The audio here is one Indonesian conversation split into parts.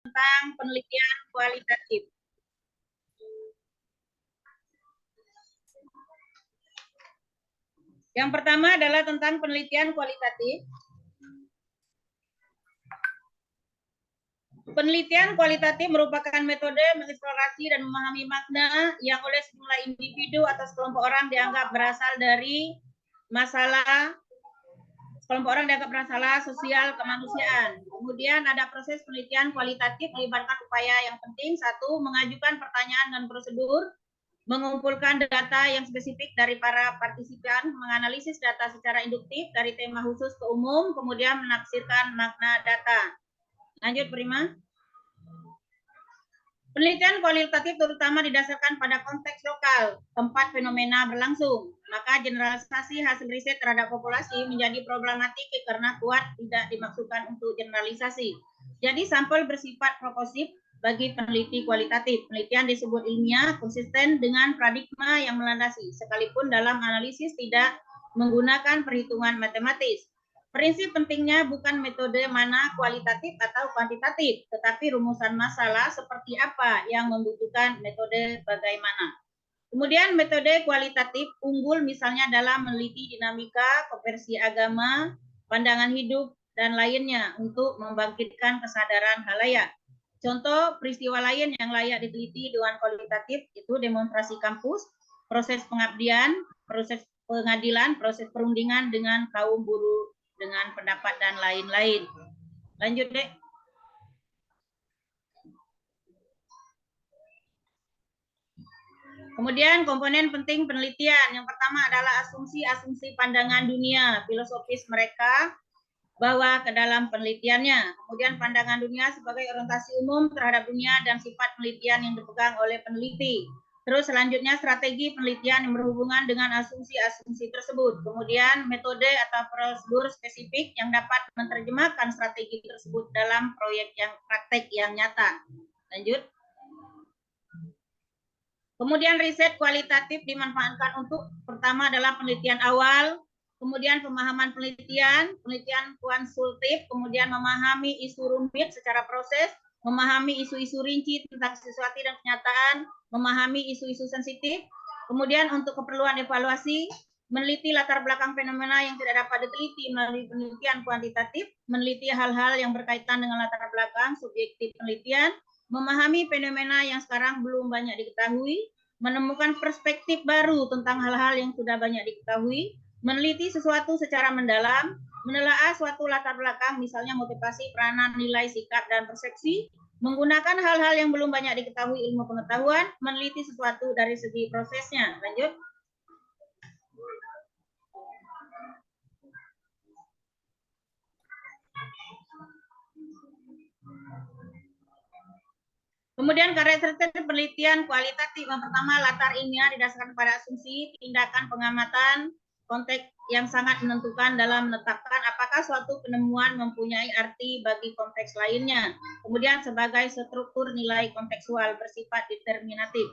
tentang penelitian kualitatif. Yang pertama adalah tentang penelitian kualitatif. Penelitian kualitatif merupakan metode mengeksplorasi dan memahami makna yang oleh sejumlah individu atau sekelompok orang dianggap berasal dari masalah sosial kemanusiaan. Kemudian ada proses penelitian kualitatif melibatkan upaya yang penting. Satu, mengajukan pertanyaan dan prosedur, mengumpulkan data yang spesifik dari para partisipan, menganalisis data secara induktif dari tema khusus ke umum, kemudian menafsirkan makna data. Lanjut, Prima. Penelitian kualitatif terutama didasarkan pada konteks lokal, tempat fenomena berlangsung. Maka generalisasi hasil riset terhadap populasi menjadi problematik karena kuat tidak dimaksudkan untuk generalisasi. Jadi sampel bersifat proporsif bagi peneliti kualitatif. Penelitian disebut ilmiah konsisten dengan paradigma yang melandasi, sekalipun dalam analisis tidak menggunakan perhitungan matematis. Prinsip pentingnya bukan metode mana kualitatif atau kuantitatif, tetapi rumusan masalah seperti apa yang membutuhkan metode bagaimana. Kemudian metode kualitatif unggul misalnya dalam meneliti dinamika, konversi agama, pandangan hidup, dan lainnya untuk membangkitkan kesadaran halayak. Contoh peristiwa lain yang layak diteliti dengan kualitatif itu demonstrasi kampus, proses pengabdian, proses pengadilan, proses perundingan dengan kaum buruh dengan pendapat dan lain-lain. Lanjut, Dek. Kemudian komponen penting penelitian. Yang pertama adalah asumsi-asumsi pandangan dunia, filosofis mereka bawa ke dalam penelitiannya. Kemudian pandangan dunia sebagai orientasi umum terhadap dunia dan sifat penelitian yang dipegang oleh peneliti. Terus selanjutnya strategi penelitian yang berhubungan dengan asumsi-asumsi tersebut. Kemudian metode atau prosedur spesifik yang dapat menerjemahkan strategi tersebut dalam proyek yang praktek yang nyata. Lanjut. Kemudian riset kualitatif dimanfaatkan untuk pertama adalah penelitian awal, kemudian pemahaman penelitian, penelitian konsultif, kemudian memahami isu rumit secara proses, memahami isu-isu rinci tentang sesuatu dan kenyataan, memahami isu-isu sensitif, kemudian untuk keperluan evaluasi, meneliti latar belakang fenomena yang tidak dapat diteliti melalui penelitian kuantitatif, meneliti hal-hal yang berkaitan dengan latar belakang subjektif penelitian, memahami fenomena yang sekarang belum banyak diketahui, menemukan perspektif baru tentang hal-hal yang sudah banyak diketahui, meneliti sesuatu secara mendalam, menelaah suatu latar belakang, misalnya motivasi, peranan, nilai, sikap, dan persepsi, menggunakan hal-hal yang belum banyak diketahui ilmu pengetahuan, meneliti sesuatu dari segi prosesnya. Lanjut. Kemudian karakteristik penelitian kualitatif yang pertama latar ilmiah didasarkan pada asumsi, tindakan pengamatan, konteks yang sangat menentukan dalam menetapkan apakah suatu penemuan mempunyai arti bagi konteks lainnya. Kemudian sebagai struktur nilai kontekstual bersifat determinatif.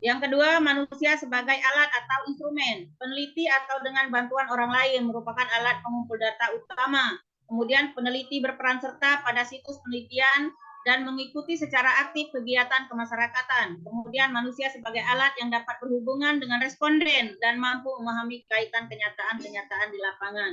Yang kedua, manusia sebagai alat atau instrumen. Peneliti atau dengan bantuan orang lain merupakan alat pengumpul data utama. Kemudian peneliti berperan serta pada situs penelitian dan mengikuti secara aktif kegiatan kemasyarakatan. Kemudian manusia sebagai alat yang dapat berhubungan dengan responden dan mampu memahami kaitan kenyataan-kenyataan di lapangan.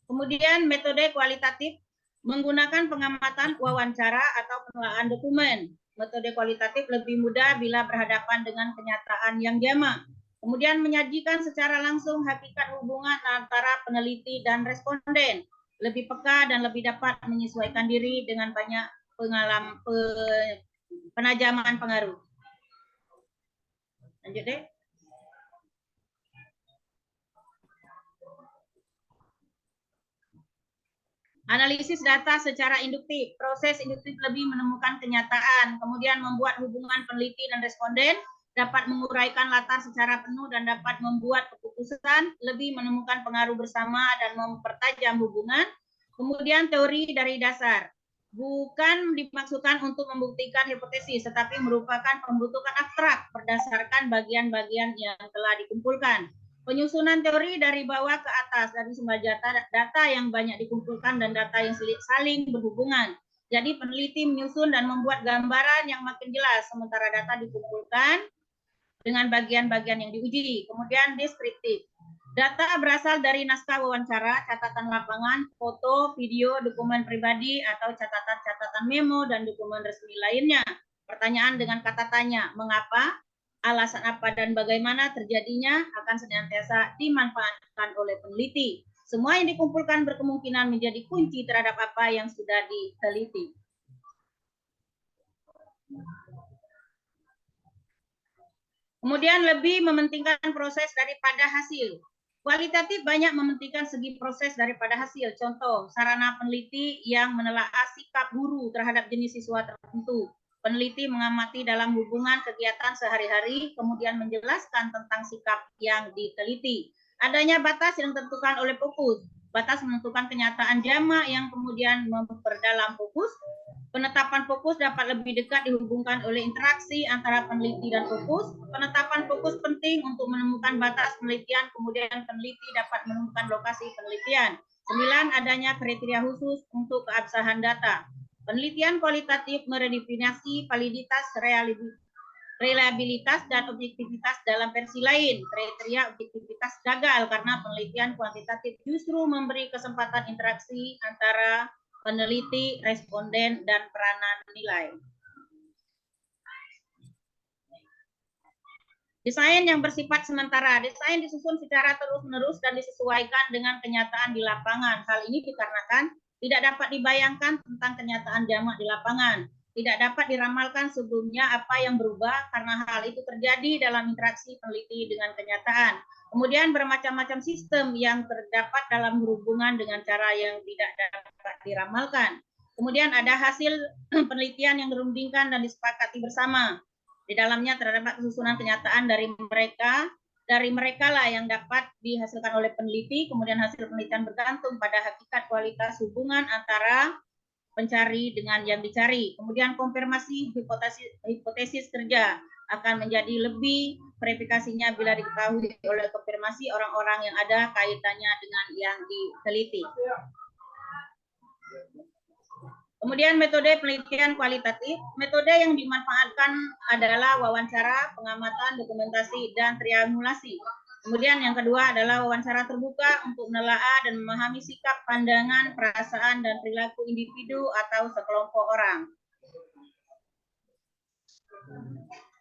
Kemudian metode kualitatif menggunakan pengamatan wawancara atau penelaahan dokumen. Metode kualitatif lebih mudah bila berhadapan dengan kenyataan yang jamak. Kemudian menyajikan secara langsung hakikat hubungan antara peneliti dan responden. Lebih peka dan lebih dapat menyesuaikan diri dengan banyak pengalaman penajaman pengaruh. Lanjut, Dek. Analisis data secara induktif. Proses induktif lebih menemukan kenyataan, kemudian membuat hubungan peneliti dan responden, dapat menguraikan latar secara penuh dan dapat membuat keputusan, lebih menemukan pengaruh bersama dan mempertajam hubungan. Kemudian teori dari dasar. Bukan dimaksudkan untuk membuktikan hipotesis, tetapi merupakan pembentukan abstrak berdasarkan bagian-bagian yang telah dikumpulkan. Penyusunan teori dari bawah ke atas dari sumber data yang banyak dikumpulkan dan data yang saling berhubungan. Jadi peneliti menyusun dan membuat gambaran yang makin jelas, sementara data dikumpulkan dengan bagian-bagian yang diuji. Kemudian deskriptif. Data berasal dari naskah wawancara, catatan lapangan, foto, video, dokumen pribadi, atau catatan-catatan memo, dan dokumen resmi lainnya. Pertanyaan dengan kata tanya, mengapa, alasan apa, dan bagaimana terjadinya akan senantiasa dimanfaatkan oleh peneliti. Semua yang dikumpulkan berkemungkinan menjadi kunci terhadap apa yang sudah diteliti. Kemudian lebih mementingkan proses daripada hasil. Kualitatif banyak mementingkan segi proses daripada hasil. Contoh, sarana peneliti yang menelaah sikap guru terhadap jenis siswa tertentu. Peneliti mengamati dalam hubungan kegiatan sehari-hari, kemudian menjelaskan tentang sikap yang diteliti. Adanya batas yang ditentukan oleh fokus. Batas menentukan kenyataan jamak yang kemudian memperdalam fokus. Penetapan fokus dapat lebih dekat dihubungkan oleh interaksi antara peneliti dan fokus. Penetapan fokus penting untuk menemukan batas penelitian, kemudian peneliti dapat menemukan lokasi penelitian. 9. Adanya kriteria khusus untuk keabsahan data. Penelitian kualitatif meredefinisi validitas, reliabilitas, dan objektivitas dalam versi lain. Kriteria objektivitas gagal karena penelitian kuantitatif justru memberi kesempatan interaksi antara peneliti, responden, dan peranan nilai. Desain yang bersifat sementara. Desain disusun secara terus-menerus dan disesuaikan dengan kenyataan di lapangan. Hal ini dikarenakan tidak dapat dibayangkan tentang kenyataan jamak di lapangan. Tidak dapat diramalkan sebelumnya apa yang berubah karena hal itu terjadi dalam interaksi peneliti dengan kenyataan. Kemudian bermacam-macam sistem yang terdapat dalam hubungan dengan cara yang tidak dapat diramalkan. Kemudian ada hasil penelitian yang dirundingkan dan disepakati bersama. Di dalamnya terdapat susunan kenyataan dari mereka lah yang dapat dihasilkan oleh peneliti. Kemudian hasil penelitian bergantung pada hakikat kualitas hubungan antara pencari dengan yang dicari. Kemudian konfirmasi hipotesis kerja akan menjadi lebih verifikasinya bila diketahui oleh konfirmasi orang-orang yang ada kaitannya dengan yang diteliti. Kemudian metode penelitian kualitatif. Metode yang dimanfaatkan adalah wawancara, pengamatan, dokumentasi, dan triangulasi. Kemudian yang kedua adalah wawancara terbuka untuk menelaah dan memahami sikap, pandangan, perasaan, dan perilaku individu atau sekelompok orang.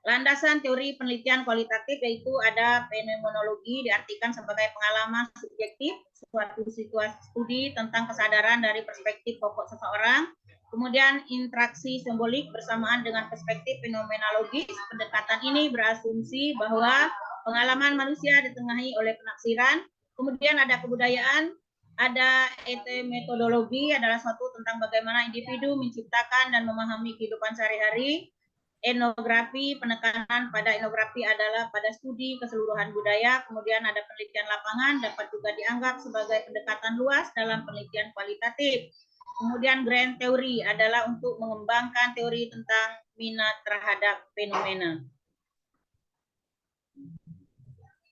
Landasan teori penelitian kualitatif yaitu ada fenomenologi, diartikan sebagai pengalaman subjektif, suatu situasi studi tentang kesadaran dari perspektif pokok seseorang. Kemudian interaksi simbolik bersamaan dengan perspektif fenomenologis. Pendekatan ini berasumsi bahwa pengalaman manusia ditengahi oleh penaksiran. Kemudian ada kebudayaan, ada etemetodologi, adalah suatu tentang bagaimana individu menciptakan dan memahami kehidupan sehari-hari. Etnografi, penekanan pada etnografi adalah pada studi keseluruhan budaya. Kemudian ada penelitian lapangan, dapat juga dianggap sebagai pendekatan luas dalam penelitian kualitatif. Kemudian grand teori adalah untuk mengembangkan teori tentang minat terhadap fenomena.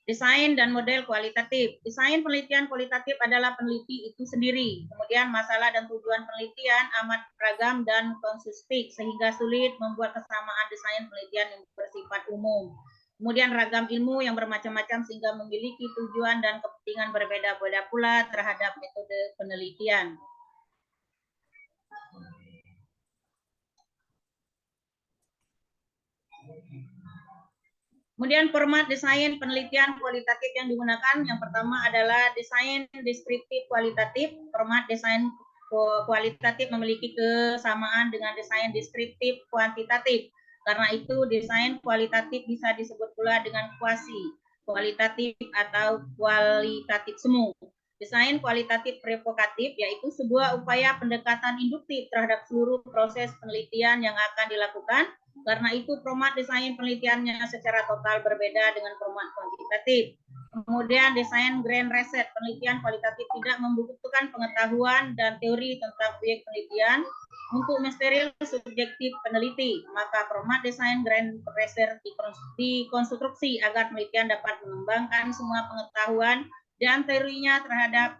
Desain dan model kualitatif. Desain penelitian kualitatif adalah peneliti itu sendiri. Kemudian masalah dan tujuan penelitian amat beragam dan konsustik sehingga sulit membuat kesamaan desain penelitian yang bersifat umum. Kemudian ragam ilmu yang bermacam-macam sehingga memiliki tujuan dan kepentingan berbeda-beda pula terhadap metode penelitian. Kemudian format desain penelitian kualitatif yang digunakan, yang pertama adalah desain deskriptif kualitatif. Format desain kualitatif memiliki kesamaan dengan desain deskriptif kuantitatif. Karena itu desain kualitatif bisa disebut pula dengan kuasi kualitatif atau kualitatif semu. Desain kualitatif provokatif yaitu sebuah upaya pendekatan induktif terhadap seluruh proses penelitian yang akan dilakukan. Karena itu format desain penelitiannya secara total berbeda dengan format kuantitatif. Kemudian desain grand reset, penelitian kualitatif tidak membutuhkan pengetahuan dan teori tentang objek penelitian untuk mensteril subjektif peneliti. Maka format desain grand reset dikonstruksi agar penelitian dapat mengembangkan semua pengetahuan dan teorinya terhadap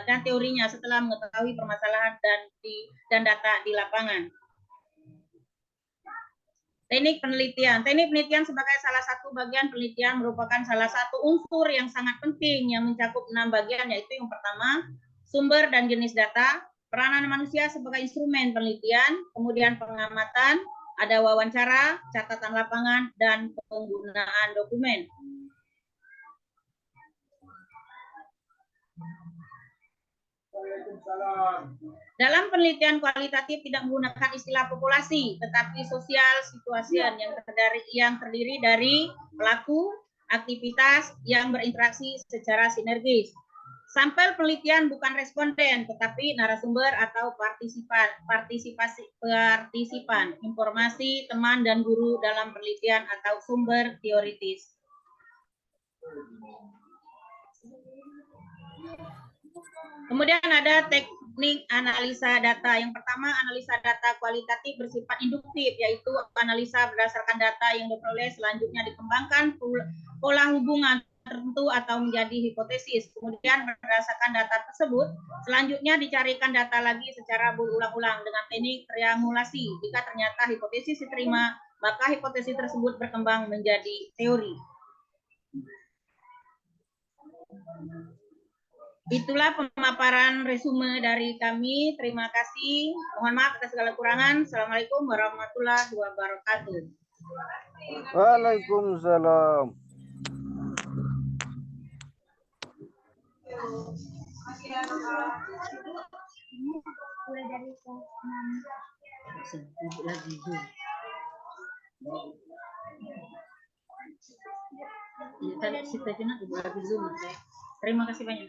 dan teorinya setelah mengetahui permasalahan dan data di lapangan. Teknik penelitian. Teknik penelitian sebagai salah satu bagian penelitian merupakan salah satu unsur yang sangat penting yang mencakup 6 bagian, yaitu yang pertama, sumber dan jenis data, peranan manusia sebagai instrumen penelitian, kemudian pengamatan, ada wawancara, catatan lapangan, dan penggunaan dokumen. Dalam penelitian kualitatif tidak menggunakan istilah populasi, tetapi sosial situasian yang terdiri dari pelaku, aktivitas yang berinteraksi secara sinergis. Sampel penelitian bukan responden, tetapi narasumber atau partisipan, informasi, teman, dan guru dalam penelitian atau sumber teoritis. Kemudian ada teknik analisa data. Yang pertama, analisa data kualitatif bersifat induktif, yaitu analisa berdasarkan data yang diperoleh, selanjutnya dikembangkan pola hubungan tertentu atau menjadi hipotesis. Kemudian berdasarkan data tersebut, selanjutnya dicarikan data lagi secara berulang-ulang dengan teknik triangulasi. Jika ternyata hipotesis diterima, maka hipotesis tersebut berkembang menjadi teori. Itulah pemaparan resume dari kami. Terima kasih. Mohon maaf atas segala kekurangan. Assalamualaikum warahmatullahi wabarakatuh. Waalaikumsalam. Terima kasih banyak.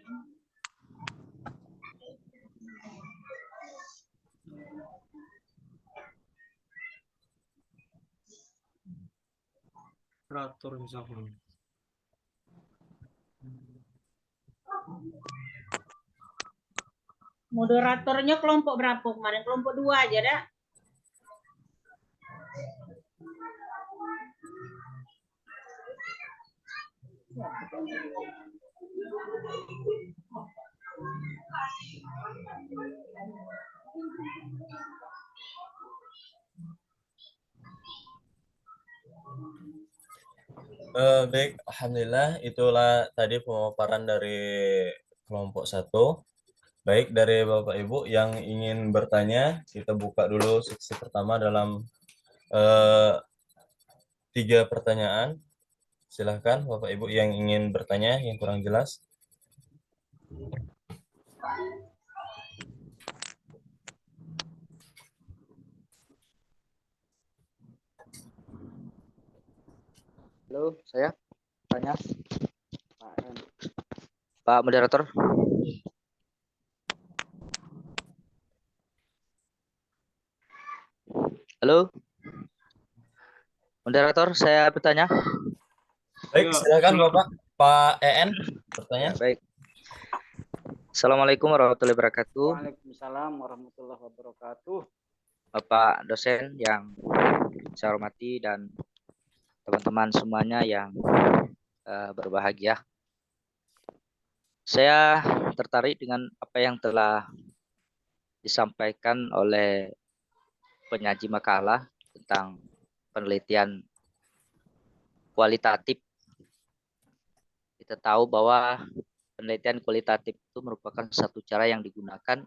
Operator misalkan. Moderatornya kelompok berapa kemarin? Kelompok 2 aja dah. Baik, alhamdulillah itulah tadi pemaparan dari kelompok 1. Baik, dari Bapak Ibu yang ingin bertanya, kita buka dulu sesi pertama dalam 3 pertanyaan. Silahkan Bapak Ibu yang ingin bertanya yang kurang jelas. Halo, saya tanya. Pak Moderator. Halo. Moderator, saya bertanya. Baik, silakan Bapak. Pak EN bertanya. Ya, baik. Assalamualaikum warahmatullahi wabarakatuh. Waalaikumsalam warahmatullahi wabarakatuh. Bapak dosen yang saya hormati dan teman-teman semuanya yang berbahagia. Saya tertarik dengan apa yang telah disampaikan oleh penyaji makalah tentang penelitian kualitatif. Kita tahu bahwa penelitian kualitatif itu merupakan satu cara yang digunakan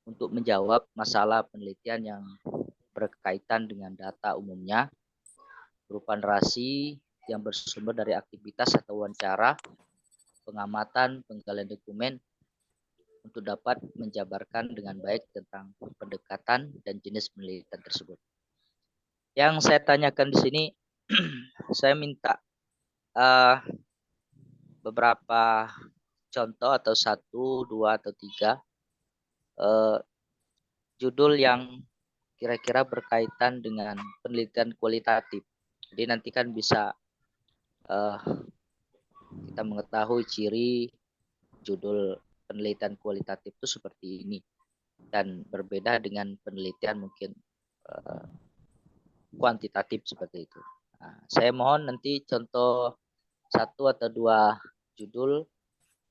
untuk menjawab masalah penelitian yang berkaitan dengan data umumnya, berupa narasi yang bersumber dari aktivitas atau wawancara, pengamatan, penggalian dokumen, untuk dapat menjabarkan dengan baik tentang pendekatan dan jenis penelitian tersebut. Yang saya tanyakan di sini, saya minta beberapa contoh atau 1, 2, atau 3 judul yang kira-kira berkaitan dengan penelitian kualitatif. Jadi nanti kan bisa kita mengetahui ciri judul penelitian kualitatif itu seperti ini dan berbeda dengan penelitian mungkin kuantitatif seperti itu. Nah, saya mohon nanti contoh 1 atau 2 judul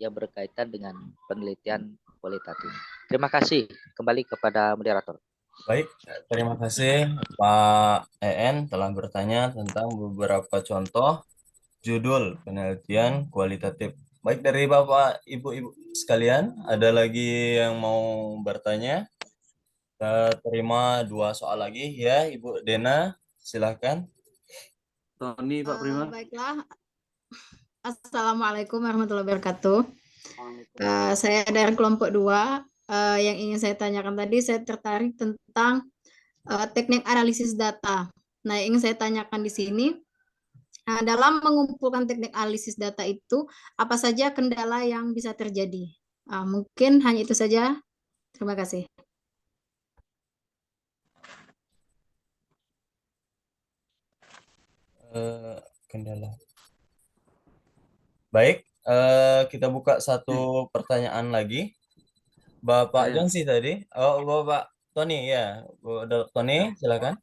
yang berkaitan dengan penelitian kualitatif. Terima kasih. Kembali kepada moderator. Baik, terima kasih Pak EN telah bertanya tentang beberapa contoh judul penelitian kualitatif. Baik, dari Bapak Ibu-Ibu sekalian, ada lagi yang mau bertanya? Kita terima 2 soal lagi ya, Ibu Dena, silahkan. Tony, Pak Prima. Baiklah, Assalamualaikum warahmatullahi wabarakatuh. Saya dari kelompok 2. Yang ingin saya tanyakan tadi, saya tertarik tentang teknik analisis data. Nah, yang ingin saya tanyakan di sini, dalam mengumpulkan teknik analisis data itu, apa saja kendala yang bisa terjadi? Mungkin hanya itu saja. Terima kasih. Kendala. Baik, kita buka satu pertanyaan lagi. Bapak Saya. Jongsi tadi. Oh, Bapak Tony ya. Bapak Tony, silakan.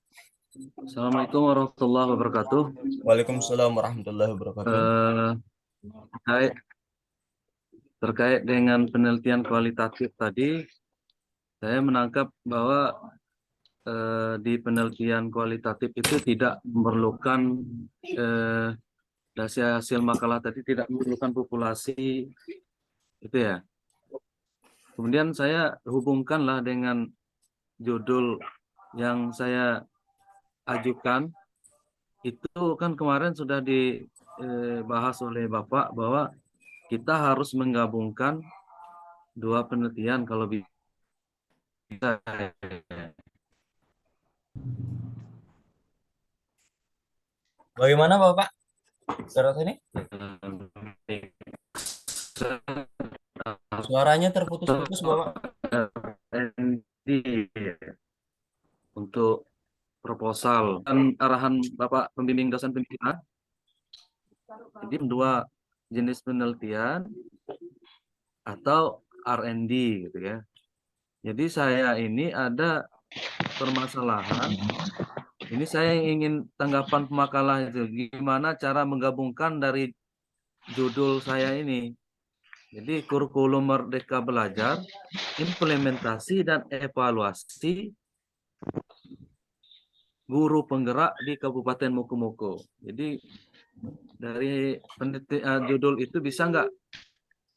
Assalamualaikum warahmatullahi wabarakatuh. Waalaikumsalam warahmatullahi wabarakatuh. Terkait dengan penelitian kualitatif tadi, saya menangkap bahwa di penelitian kualitatif itu tidak memerlukan hasil makalah tadi tidak memerlukan populasi itu ya. Kemudian saya hubungkanlah dengan judul yang saya ajukan, itu kan kemarin sudah dibahas oleh Bapak bahwa kita harus menggabungkan 2 penelitian kalau bisa. Bagaimana Bapak? Surat ini? Suaranya terputus-putus Bapak. Untuk proposal dan arahan Bapak pembimbing dosen pembina. Jadi 2 jenis penelitian atau R&D gitu ya. Jadi saya ini ada permasalahan. Ini saya ingin tanggapan pemakalah itu. Gimana cara menggabungkan dari judul saya ini. Jadi kurikulum Merdeka Belajar, implementasi dan evaluasi guru penggerak di Kabupaten Mukomuko. Jadi dari judul itu bisa nggak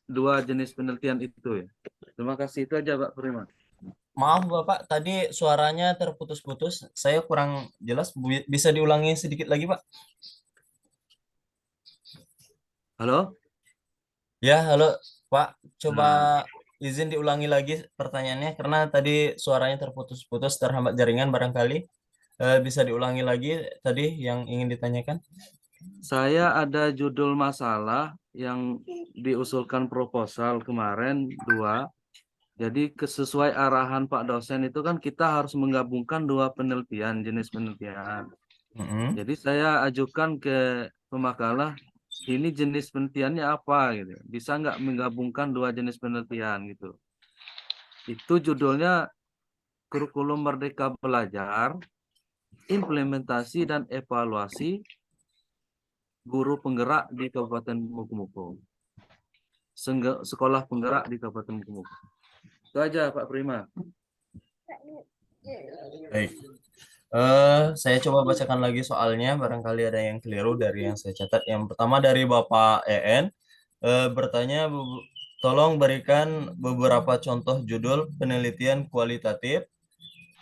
2 jenis penelitian itu ya? Terima kasih, itu aja Pak Prima. Maaf Bapak, tadi suaranya terputus-putus. Saya kurang jelas. Bisa diulangi sedikit lagi Pak? Halo? Ya, halo Pak. Coba izin diulangi lagi pertanyaannya karena tadi suaranya terputus-putus, terhambat jaringan barangkali. Bisa diulangi lagi tadi yang ingin ditanyakan? Saya ada judul masalah yang diusulkan proposal kemarin 2. Jadi sesuai arahan Pak dosen itu kan kita harus menggabungkan 2 penelitian, jenis penelitian. Jadi saya ajukan ke pemakalah, ini jenis penelitiannya apa gitu. Bisa nggak menggabungkan 2 jenis penelitian gitu. Itu judulnya Kurikulum Merdeka Belajar, Implementasi dan Evaluasi Guru Penggerak di Kabupaten Mukomuko. Sekolah penggerak di Kabupaten Mukomuko. Itu aja Pak Prima. Baik. Saya coba bacakan lagi soalnya, barangkali ada yang keliru dari yang saya catat. Yang pertama dari Bapak EN, bertanya, tolong berikan beberapa contoh judul penelitian kualitatif.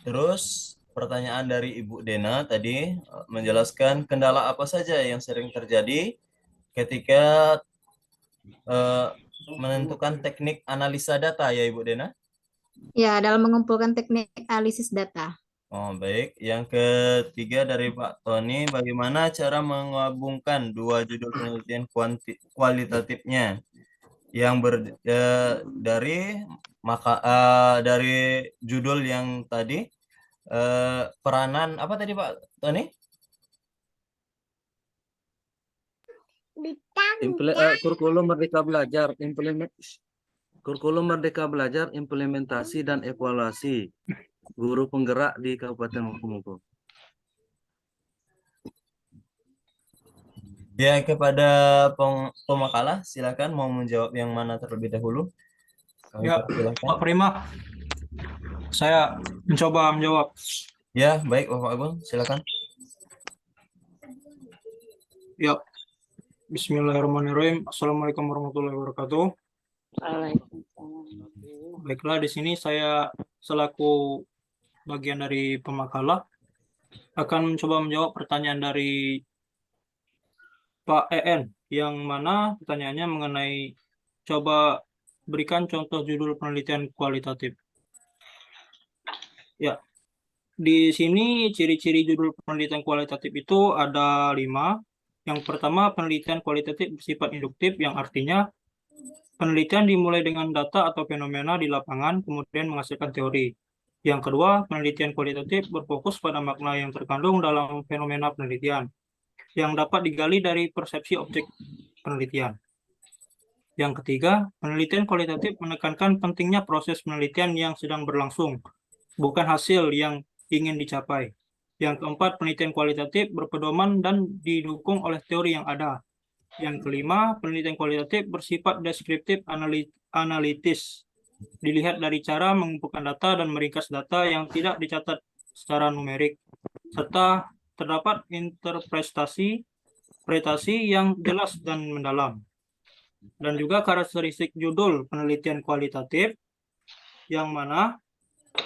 Terus pertanyaan dari Ibu Dena tadi menjelaskan kendala apa saja yang sering terjadi ketika menentukan teknik analisa data ya Ibu Dena? Ya, dalam mengumpulkan teknik analisis data. Oh, baik. Yang ketiga dari Pak Tony, bagaimana cara menggabungkan 2 judul penelitian kualitatifnya yang dari judul yang tadi peranan apa tadi Pak Tony? Kurikulum Merdeka Belajar, Kurikulum Merdeka Belajar, implementasi dan evaluasi guru penggerak di Kabupaten Mukomuko. Ya, kepada pemakalah, silakan mau menjawab yang mana terlebih dahulu. Kami Ya, persilahkan. Pak Prima, saya mencoba menjawab. Ya, baik Bapak Agung, silakan. Ya, Bismillahirrahmanirrahim. Assalamualaikum warahmatullahi wabarakatuh. Baiklah, di sini saya selaku bagian dari pemakalah akan mencoba menjawab pertanyaan dari Pak EN, yang mana pertanyaannya mengenai coba berikan contoh judul penelitian kualitatif. Ya, di sini ciri-ciri judul penelitian kualitatif itu ada 5. Yang pertama, penelitian kualitatif bersifat induktif, yang artinya penelitian dimulai dengan data atau fenomena di lapangan, kemudian menghasilkan teori. Yang kedua, penelitian kualitatif berfokus pada makna yang terkandung dalam fenomena penelitian, yang dapat digali dari persepsi objek penelitian. Yang ketiga, penelitian kualitatif menekankan pentingnya proses penelitian yang sedang berlangsung, bukan hasil yang ingin dicapai. Yang keempat, penelitian kualitatif berpedoman dan didukung oleh teori yang ada. Yang kelima, penelitian kualitatif bersifat deskriptif analitis. Dilihat dari cara mengumpulkan data dan meringkas data yang tidak dicatat secara numerik, serta terdapat interpretasi yang jelas dan mendalam. Dan juga karakteristik judul penelitian kualitatif, yang mana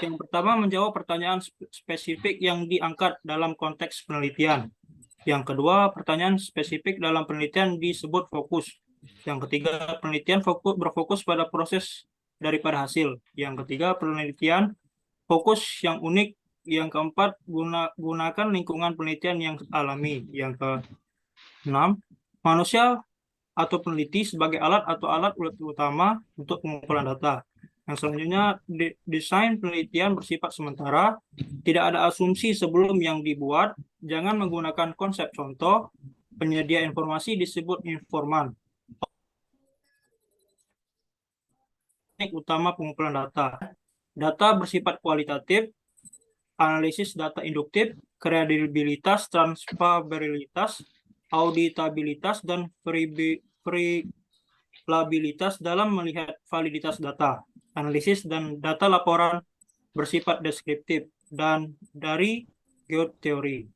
yang pertama menjawab pertanyaan spesifik yang diangkat dalam konteks penelitian. Yang kedua, pertanyaan spesifik dalam penelitian disebut fokus. Yang ketiga, penelitian berfokus pada proses daripada hasil. Yang ketiga, penelitian fokus yang unik. Yang keempat, gunakan lingkungan penelitian yang alami. Yang keenam, manusia atau peneliti sebagai alat atau alat utama untuk pengumpulan data. Yang selanjutnya, desain penelitian bersifat sementara, tidak ada asumsi sebelum yang dibuat, jangan menggunakan konsep contoh, penyedia informasi disebut informan. Teknik utama pengumpulan data. Data bersifat kualitatif, analisis data induktif, kredibilitas, transferabilitas, auditabilitas, dan variabilitas dalam melihat validitas data. Analisis dan data laporan bersifat deskriptif dan dari geoteori.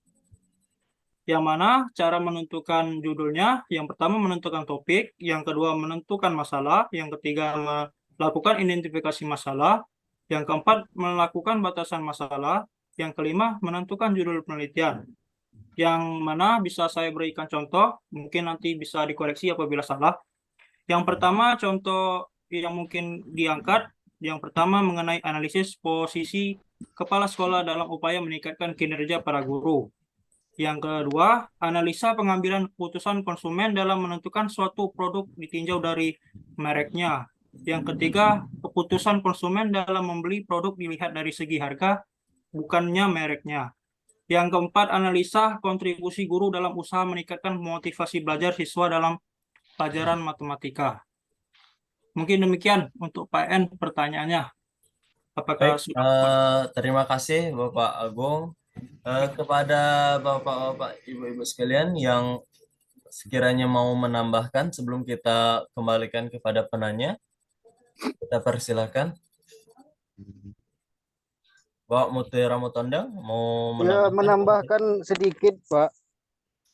Yang mana cara menentukan judulnya, yang pertama menentukan topik, yang kedua menentukan masalah, yang ketiga melakukan identifikasi masalah, yang keempat melakukan batasan masalah, yang kelima menentukan judul penelitian. Yang mana bisa saya berikan contoh, mungkin nanti bisa dikoreksi apabila salah. Yang pertama contoh yang mungkin diangkat, yang pertama mengenai analisis posisi kepala sekolah dalam upaya meningkatkan kinerja para guru. Yang kedua, analisa pengambilan keputusan konsumen dalam menentukan suatu produk ditinjau dari mereknya. Yang ketiga, keputusan konsumen dalam membeli produk dilihat dari segi harga, bukannya mereknya. Yang keempat, analisa kontribusi guru dalam usaha meningkatkan motivasi belajar siswa dalam pelajaran matematika. Mungkin demikian untuk Pak N pertanyaannya. Apakah Baik, terima kasih Bapak Agung. Kepada Bapak-Bapak, Ibu-Ibu sekalian yang sekiranya mau menambahkan sebelum kita kembalikan kepada penanya, kita persilahkan. Bapak Mutiara Mutondang mau Ya, menambahkan? menambahkan sedikit, Pak.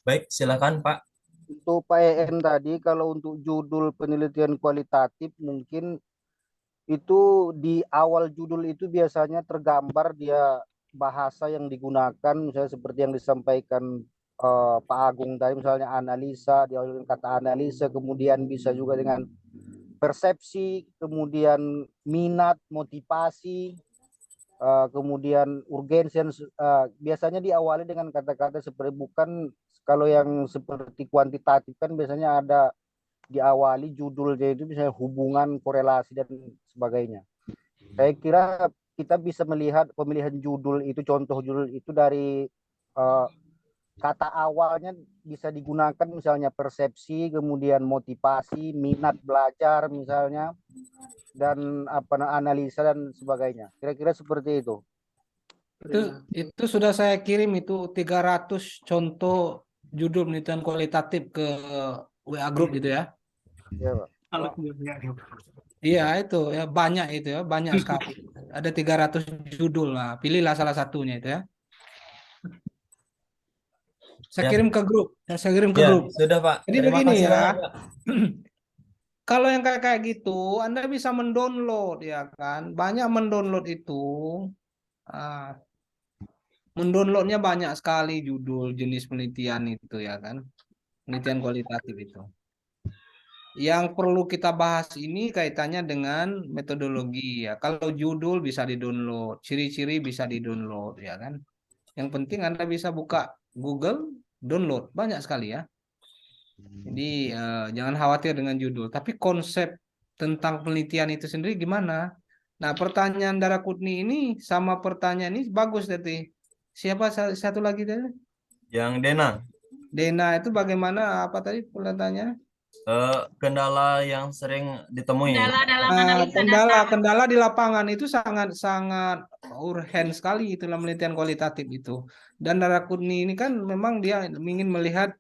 Baik, silakan Pak. Untuk Pak EN tadi, kalau untuk judul penelitian kualitatif, mungkin itu di awal judul itu biasanya tergambar dia bahasa yang digunakan, misalnya seperti yang disampaikan Pak Agung tadi, misalnya analisa, diawali dengan kata analisa, kemudian bisa juga dengan persepsi, kemudian minat, motivasi, kemudian urgensi, biasanya diawali dengan kata-kata seperti, bukan kalau yang seperti kuantitatif kan biasanya ada diawali judulnya itu misalnya hubungan, korelasi, dan sebagainya. Saya kira kita bisa melihat pemilihan judul itu, contoh judul itu dari kata awalnya bisa digunakan misalnya persepsi, kemudian motivasi, minat belajar misalnya, dan analisa dan sebagainya. Kira-kira seperti itu. Itu sudah saya kirim itu 300 contoh judul penelitian kualitatif ke WA group gitu ya. Ya, Pak. Iya itu ya banyak itu ya, banyak sekali. Ada 300 judul lah. Pilihlah salah satunya itu ya. Saya Ya. kirim ke grup. Saya kirim ke Ya, grup. sudah Pak. Jadi Terima begini kasih ya. banyak, Pak. Kalau yang kayak gitu, Anda bisa mendownload ya kan. Banyak mendownload itu. Ah, mendownloadnya banyak sekali judul jenis penelitian itu ya kan. Penelitian kualitatif itu. Yang perlu kita bahas ini kaitannya dengan metodologi ya. Kalau judul bisa di-download, ciri-ciri bisa di-download ya kan. Yang penting Anda bisa buka Google, download, banyak sekali ya. Jadi jangan khawatir dengan judul, tapi konsep tentang penelitian itu sendiri gimana? Nah, pertanyaan Dara Kutni ini sama pertanyaan ini bagus tadi. Siapa satu lagi tadi? Yang Dena, Dena itu bagaimana apa tadi pertanyaannya? kendala yang sering ditemui. Kendala dalam analisa data. Kendala di lapangan itu sangat urgen sekali itu dalam penelitian kualitatif itu. Dan Dara Kutni ini kan memang dia ingin melihat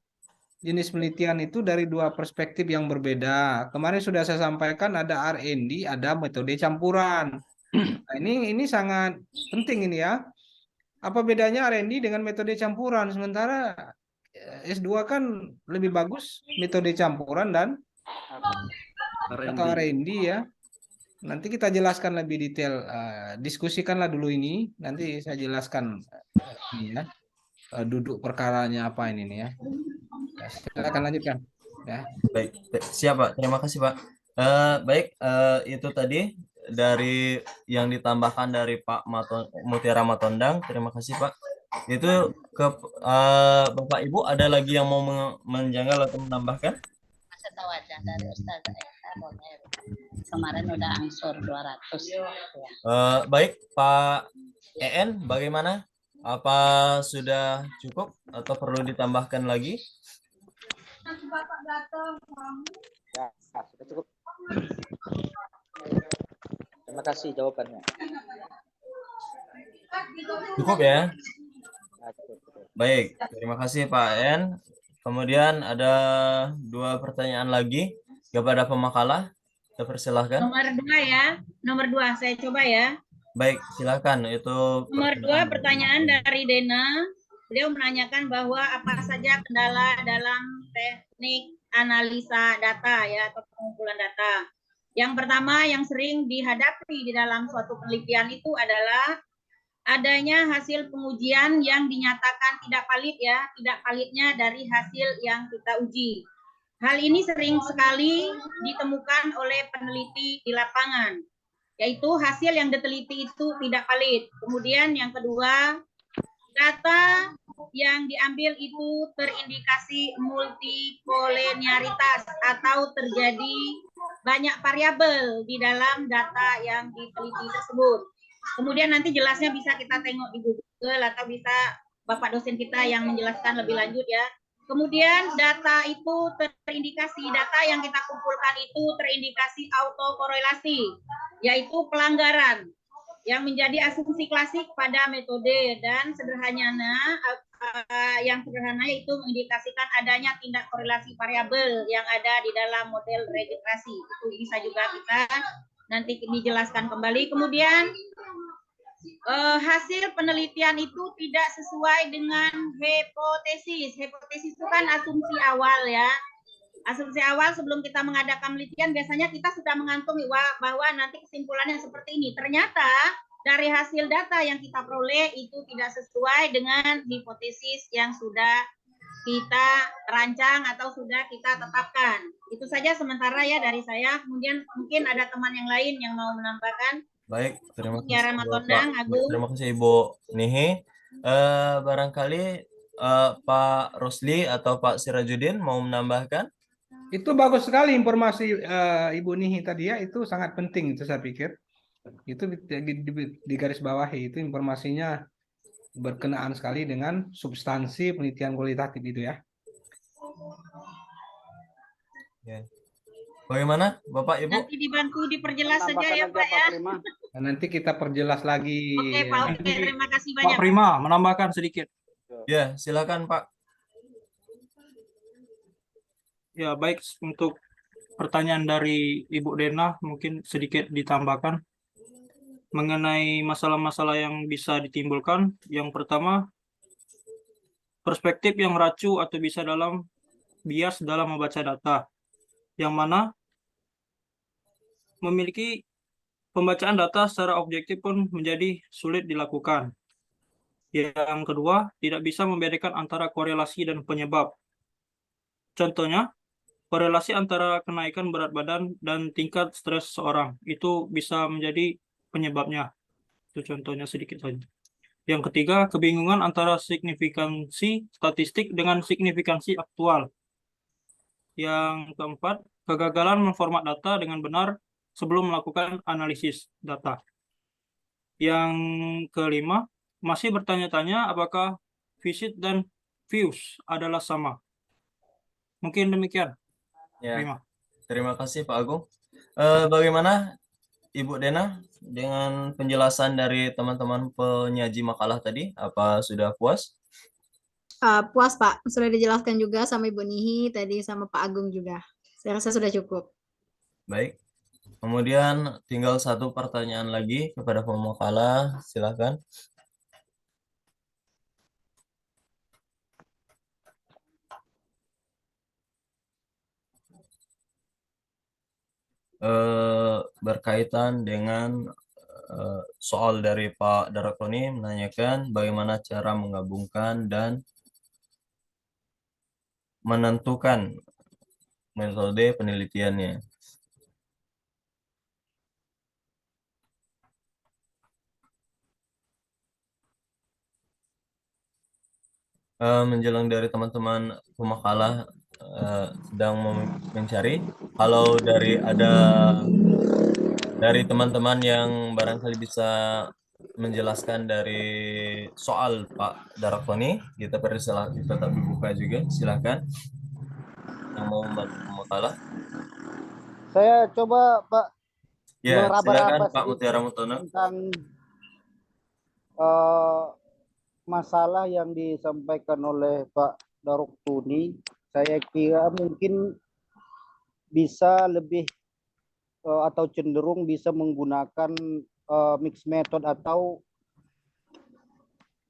jenis penelitian itu dari dua perspektif yang berbeda. Kemarin sudah saya sampaikan ada R&D, ada metode campuran. Nah, ini sangat penting ini ya. Apa bedanya R&D dengan metode campuran? Sementara S2 kan lebih bagus metode campuran dan atau R&D ya. Nanti kita jelaskan lebih detail. Diskusikanlah dulu ini. Nanti saya jelaskan ini ya. Duduk perkaranya apa ini nih ya. Silakan lanjutkan. Ya. Baik, siap Pak. Terima kasih Pak. Baik, itu tadi dari yang ditambahkan dari Pak Mutiara Matondang. Terima kasih Pak. Itu ke Bapak Ibu ada lagi yang mau menjanggal atau menambahkan? Saya tahu aja dari Ustazah Eka Romero. Kemarin udah angsur 200. Ya. Baik, Pak EN bagaimana? Apa sudah cukup atau perlu ditambahkan lagi? Ya, sudah cukup. Terima kasih jawabannya. Cukup ya? Baik, terima kasih Pak En. Kemudian ada 2 pertanyaan lagi kepada pemakalah. Kita persilahkan. Nomor 2 saya coba ya. Baik, silakan. Itu Nomor 2 pertanyaan dari Dena. Beliau menanyakan bahwa apa saja kendala dalam teknik analisa data ya atau pengumpulan data. Yang pertama yang sering dihadapi di dalam suatu penelitian itu adalah adanya hasil pengujian yang dinyatakan tidak valid ya, tidak validnya dari hasil yang kita uji. Hal ini sering sekali ditemukan oleh peneliti di lapangan, yaitu hasil yang diteliti itu tidak valid. Kemudian yang kedua, data yang diambil itu terindikasi multikolenialitas atau terjadi banyak variabel di dalam data yang diteliti tersebut. Kemudian nanti jelasnya bisa kita tengok di Google atau bisa Bapak dosen kita yang menjelaskan lebih lanjut ya. Kemudian data itu terindikasi, data yang kita kumpulkan itu terindikasi autokorelasi, yaitu pelanggaran yang menjadi asumsi klasik pada metode dan yang sederhana itu mengindikasikan adanya tindak korelasi variabel yang ada di dalam model regenerasi. Itu bisa juga kita nanti dijelaskan kembali. Kemudian hasil penelitian itu tidak sesuai dengan hipotesis. Hipotesis itu kan asumsi awal ya. Asumsi awal sebelum kita mengadakan penelitian biasanya kita sudah mengantongi bahwa nanti kesimpulannya seperti ini. Ternyata dari hasil data yang kita peroleh itu tidak sesuai dengan hipotesis yang sudah kita rancang atau sudah kita tetapkan. Itu saja sementara ya dari saya. Kemudian mungkin ada teman yang lain yang mau menambahkan. Baik, terima kasih. Mutiara Matondang, Agung. Terima kasih Ibu Nihi. Barangkali Pak Rosli atau Pak Sirajudin mau menambahkan? Itu bagus sekali informasi Ibu Nihi tadi ya, itu sangat penting itu saya pikir. Itu di garis bawahi itu informasinya berkenaan sekali dengan substansi penelitian kualitatif itu ya. Ya. Bagaimana Bapak Ibu? Nanti dibantu diperjelas saja ya Pak ya. Nah, nanti kita perjelas lagi. Oke Pak, oke terima kasih banyak. Pak Prima menambahkan sedikit. Ya, silakan Pak. Ya, baik, untuk pertanyaan dari Ibu Dena mungkin sedikit ditambahkan mengenai masalah-masalah yang bisa ditimbulkan. Yang pertama, perspektif yang racu atau bisa bias dalam membaca data, yang mana memiliki pembacaan data secara objektif pun menjadi sulit dilakukan. Yang kedua, tidak bisa membedakan antara korelasi dan penyebab. Contohnya, korelasi antara kenaikan berat badan dan tingkat stres seseorang itu bisa menjadi penyebabnya. Itu contohnya sedikit saja. Yang ketiga, kebingungan antara signifikansi statistik dengan signifikansi aktual. Yang keempat, kegagalan memformat data dengan benar sebelum melakukan analisis data. Yang kelima, masih bertanya-tanya apakah visit dan views adalah sama. Mungkin demikian. Ya, terima kasih Pak Agung. Bagaimana Ibu Dena dengan penjelasan dari teman-teman penyaji makalah tadi? Apa sudah puas? Puas Pak, sudah dijelaskan juga sama Ibu Nihi tadi sama Pak Agung juga. Saya rasa sudah cukup. Baik. Kemudian tinggal satu pertanyaan lagi kepada pemakalah, silakan. Berkaitan dengan soal dari Pak Darakoni menanyakan bagaimana cara menggabungkan dan menentukan metode penelitiannya. Menjelang dari teman-teman pemakalah sedang mencari. Kalau dari teman-teman yang barangkali bisa menjelaskan dari soal Pak Darakoni, kita tetap dibuka juga, silakan. Yang mau membantu pemakalah. Saya coba Pak Ya, silakan meraba-raba Pak Mutiara sedikit Mutono. tentang masalah yang disampaikan oleh Pak Daruktuni. Saya kira mungkin bisa lebih atau cenderung bisa menggunakan mixed method atau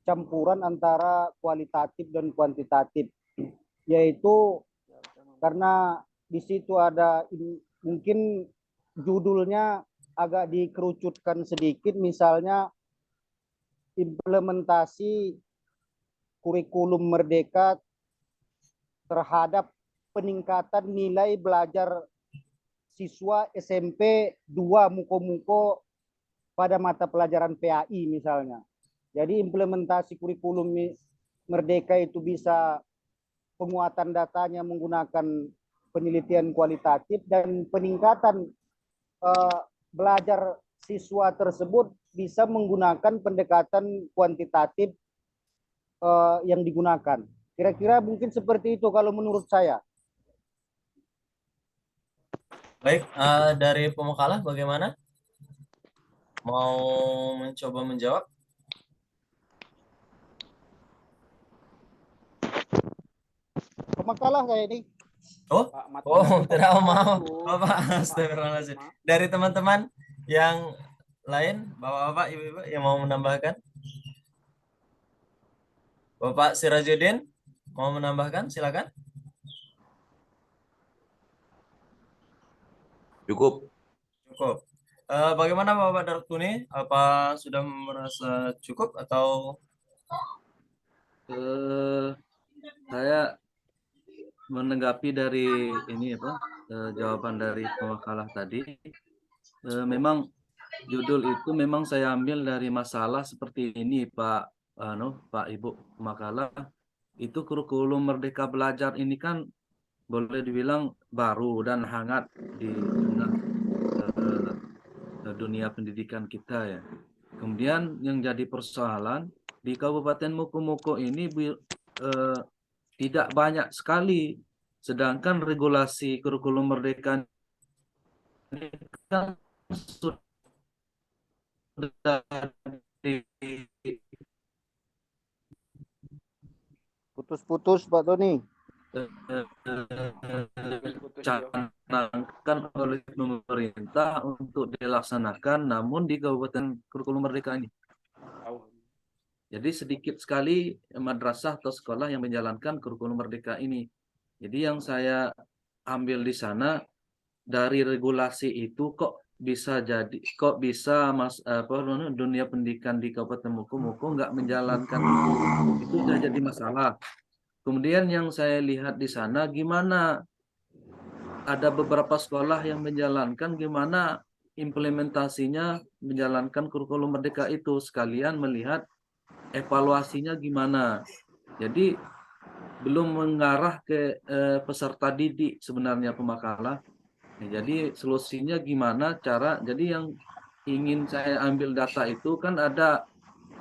campuran antara kualitatif dan kuantitatif, yaitu karena di situ ada mungkin judulnya agak dikerucutkan sedikit, misalnya implementasi kurikulum merdeka terhadap peningkatan nilai belajar siswa SMP 2 Muko-Muko pada mata pelajaran PAI misalnya. Jadi implementasi kurikulum merdeka itu bisa penguatan datanya menggunakan penelitian kualitatif dan peningkatan belajar siswa tersebut bisa menggunakan pendekatan kuantitatif yang digunakan. Kira-kira mungkin seperti itu kalau menurut saya. Baik, dari pemakalah bagaimana? Mau mencoba menjawab? Pemakalah saya ini. Oh, tidak mau. Bapak, astagfirullahaladzim. Dari teman-teman yang lain, Bapak-bapak, Ibu-ibu yang mau menambahkan? Bapak Sirajuddin mau menambahkan, silakan. Cukup. Cukup. Bagaimana Bapak Daruktuni? Apa sudah merasa cukup atau? Saya menanggapi dari ini jawaban dari pemakalah tadi. Memang judul itu memang saya ambil dari masalah seperti ini Pak Ibu pemakalah. Itu kurikulum Merdeka Belajar ini kan boleh dibilang baru dan hangat di dunia pendidikan kita ya. Kemudian yang jadi persoalan di Kabupaten Muko-Muko ini tidak banyak sekali, sedangkan regulasi kurikulum merdeka ini kan sudah Putus-putus Pak Tony. dicanangkan oleh pemerintah untuk dilaksanakan, namun di Kabupaten Kurikulum Merdeka ini. Jadi sedikit sekali madrasah atau sekolah yang menjalankan kurikulum merdeka ini. Jadi yang saya ambil di sana, dari regulasi itu kok bisa dunia pendidikan di Kabupaten Muko nggak menjalankan itu sudah jadi masalah. Kemudian yang saya lihat di sana, gimana ada beberapa sekolah yang menjalankan, gimana implementasinya menjalankan kurikulum merdeka itu, sekalian melihat evaluasinya gimana. Jadi belum mengarah ke peserta didik sebenarnya pemakalah. Jadi solusinya gimana cara, jadi yang ingin saya ambil data itu kan ada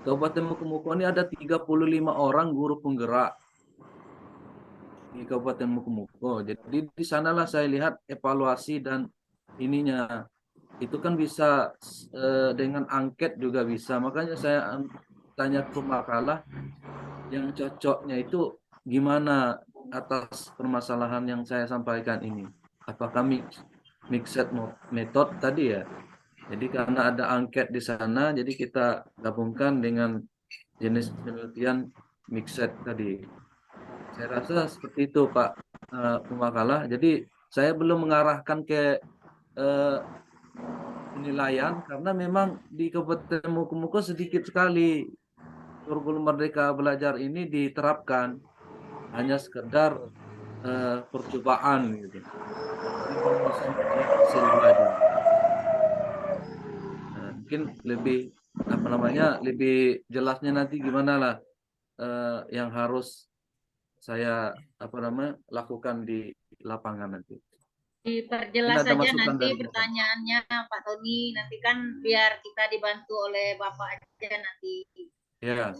Kabupaten Muko ini ada 35 orang guru penggerak di Kabupaten Muko. Jadi di sanalah saya lihat evaluasi dan ininya. Itu kan bisa dengan angket juga bisa. Makanya saya tanya ke makalah yang cocoknya itu gimana atas permasalahan yang saya sampaikan ini. Apakah mixed method tadi ya? Jadi karena ada angket di sana, jadi kita gabungkan dengan jenis penelitian mixed tadi. Saya rasa seperti itu Pak Pemakalah. Jadi saya belum mengarahkan ke penilaian karena memang di Kabupaten Muko sedikit sekali kurikulum Merdeka Belajar ini diterapkan, hanya sekedar percobaan gitu. Belum bisa melihat hasil belajar. Mungkin lebih lebih jelasnya nanti gimana lah yang harus saya lakukan di lapangan nanti. Diperjelas Mungkin ada saja masukan nanti dari Bapak. pertanyaannya Pak Tony, nanti kan biar kita dibantu oleh Bapak aja nanti. Ya.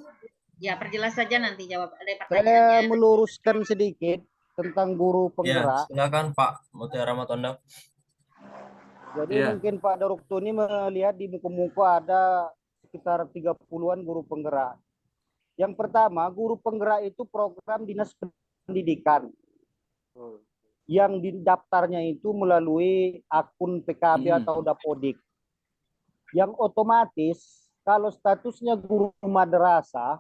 Ya, perjelas saja nanti jawab ada Saya pertanyaannya. meluruskan sedikit tentang guru Ya, penggerak. silakan Pak Mutiara Matonda. Jadi Iya. mungkin Pak Darukto ini melihat di Muko ada sekitar 30-an guru penggerak. Yang pertama, guru penggerak itu program Dinas Pendidikan. Yang didaftarnya itu melalui akun PKB atau Dapodik. Yang otomatis kalau statusnya guru madrasah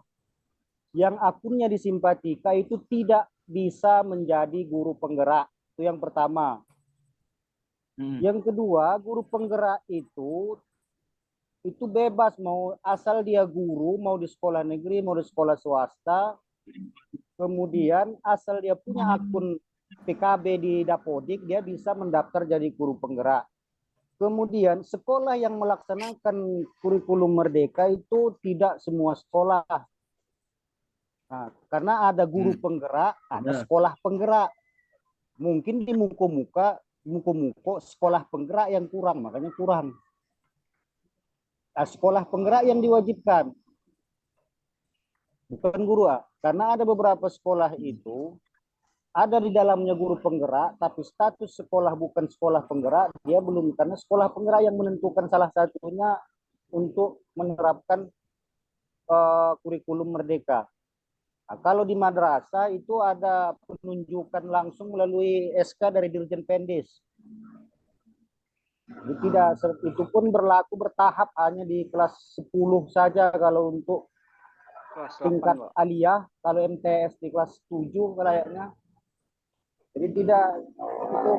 yang akunnya di Simpatika itu tidak bisa menjadi guru penggerak. Itu yang pertama. Yang kedua, guru penggerak itu bebas mau asal dia guru, mau di sekolah negeri, mau di sekolah swasta. Kemudian asal dia punya akun PKB di Dapodik, dia bisa mendaftar jadi guru penggerak. Kemudian sekolah yang melaksanakan kurikulum merdeka itu tidak semua sekolah. Nah, karena ada guru penggerak, ada sekolah penggerak. Mungkin di Muko sekolah penggerak yang kurang, makanya kurang. Nah, sekolah penggerak yang diwajibkan. Bukan guru, karena ada beberapa sekolah itu ada di dalamnya guru penggerak, tapi status sekolah bukan sekolah penggerak, dia belum, karena sekolah penggerak yang menentukan salah satunya untuk menerapkan kurikulum merdeka. Nah, kalau di madrasah itu ada penunjukan langsung melalui SK dari Dirjen Pendes. Jadi tidak, itu pun berlaku bertahap, hanya di kelas 10 saja kalau untuk tingkat aliyah, kalau MTS di kelas 7 kayaknya. Jadi tidak itu,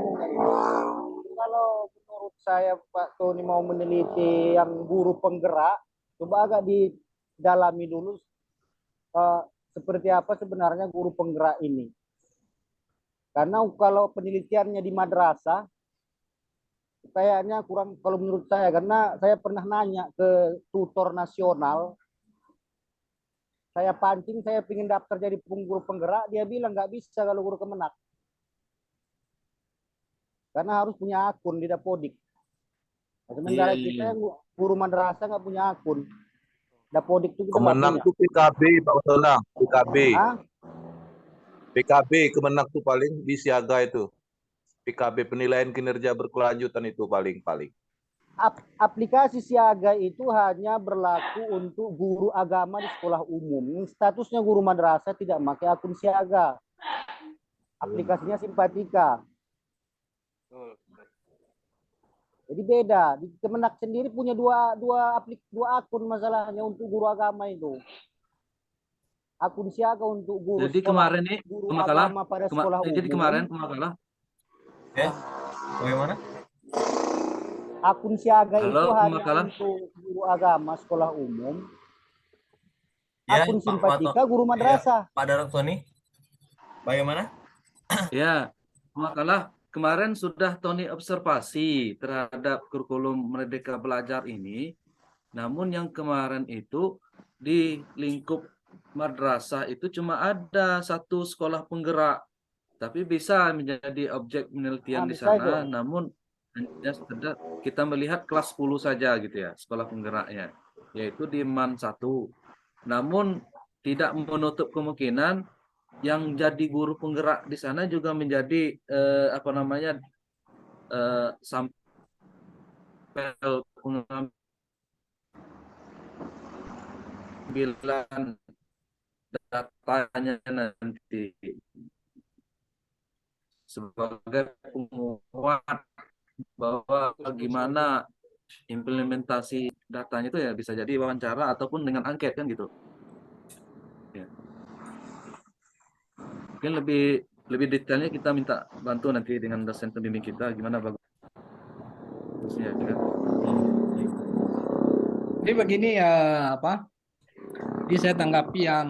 kalau menurut saya Pak Tony mau meneliti yang guru penggerak, coba agak didalami dulu seperti apa sebenarnya guru penggerak ini. Karena kalau penelitiannya di madrasah kayaknya kurang kalau menurut saya, karena saya pernah nanya ke tutor nasional, saya pancing, saya ingin daftar jadi guru penggerak, dia bilang nggak bisa kalau guru Kemenak. Karena harus punya akun di Dapodik. Nah, sementara kita yang guru madrasah nggak punya akun. Dapodik itu kita Kemenang itu PKB Pak Utola, PKB. PKB Kemenang itu paling di siaga itu. PKB penilaian kinerja berkelanjutan itu paling. Aplikasi siaga itu hanya berlaku untuk guru agama di sekolah umum. Statusnya guru madrasah tidak pakai akun siaga. aplikasinya Simpatika. Jadi beda. Di Kemenak sendiri punya dua akun masalahnya untuk guru agama itu. Akun siaga untuk guru Jadi sekolah, kemarin nih guru Pemakalah, agama pada sekolah umum. jadi kemarin Pemakalah. Ya, bagaimana? Akun siaga Halo, itu hanya Pemakalah. untuk guru agama sekolah umum. Ya, Akun Pak Simpatika Mato. guru madrasah. Pak Daroktoni, bagaimana? Ya, Pemakalah. Kemarin sudah Tony observasi terhadap kurikulum Merdeka Belajar ini. Namun yang kemarin itu di lingkup madrasah itu cuma ada satu sekolah penggerak. Tapi bisa menjadi objek penelitian di bisa sana. itu. Namun hanya sekedar kita melihat kelas 10 saja gitu ya, sekolah penggeraknya. Yaitu di MAN 1. Namun tidak menutup kemungkinan yang jadi guru penggerak di sana juga menjadi sampel pengambilan datanya nanti sebagai penguat bahwa bagaimana implementasi datanya itu ya bisa jadi wawancara ataupun dengan angket kan gitu. Ya. Mungkin lebih detailnya kita minta bantu nanti dengan dosen pembimbing kita gimana bagusnya kan. Jadi begini ya Jadi saya tanggapi yang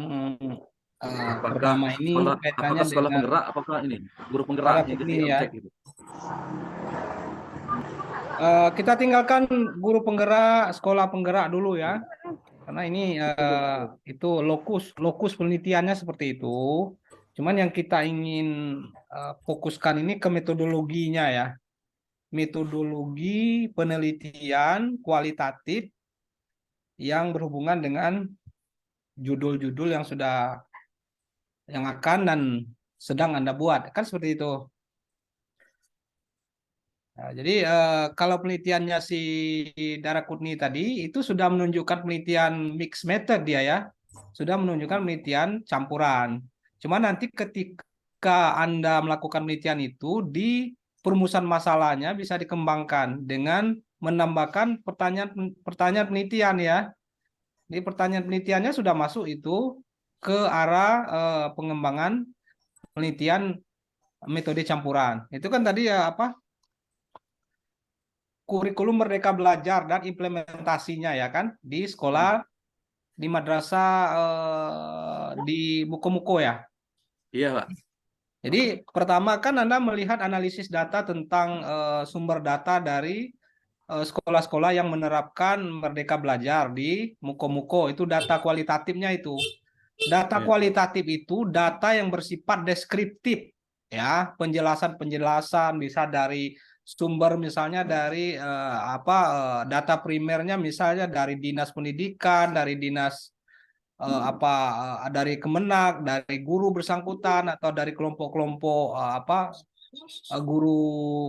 pertama ini kaitannya apakah sekolah dengan penggerak apakah ini guru penggerak para yang jadi pemilih ya. objek gitu. Kita tinggalkan guru penggerak, sekolah penggerak dulu ya. Karena ini itu lokus penelitiannya seperti itu. Cuman yang kita ingin fokuskan ini ke metodologinya ya. Metodologi penelitian kualitatif yang berhubungan dengan judul-judul yang akan dan sedang Anda buat. Kan seperti itu. Nah, jadi kalau penelitiannya si Darakutni tadi itu sudah menunjukkan penelitian mixed method dia ya. Sudah menunjukkan penelitian campuran. Cuma nanti ketika Anda melakukan penelitian itu di perumusan masalahnya bisa dikembangkan dengan menambahkan pertanyaan penelitian ya. Jadi pertanyaan penelitiannya sudah masuk itu ke arah pengembangan penelitian metode campuran. Itu kan tadi ya kurikulum Merdeka Belajar dan implementasinya ya kan di sekolah di madrasah di Muko-Muko ya. Iya, Pak. Jadi pertama kan Anda melihat analisis data tentang sumber data dari sekolah-sekolah yang menerapkan Merdeka Belajar di Muko-Muko, itu data kualitatifnya itu. Data kualitatif itu data yang bersifat deskriptif ya, penjelasan-penjelasan bisa dari sumber misalnya dari data primernya misalnya dari Dinas Pendidikan, dari Dinas dari Kemenak, dari guru bersangkutan atau dari kelompok-kelompok guru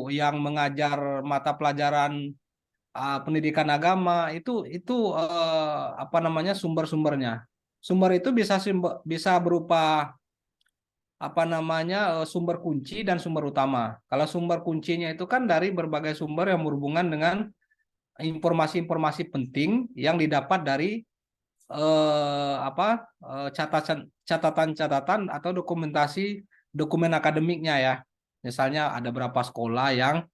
yang mengajar mata pelajaran pendidikan agama itu sumber-sumbernya. Sumber itu bisa berupa sumber kunci dan sumber utama. Kalau sumber kuncinya itu kan dari berbagai sumber yang berhubungan dengan informasi-informasi penting yang didapat dari catatan-catatan atau dokumen akademiknya ya. Misalnya ada berapa sekolah yang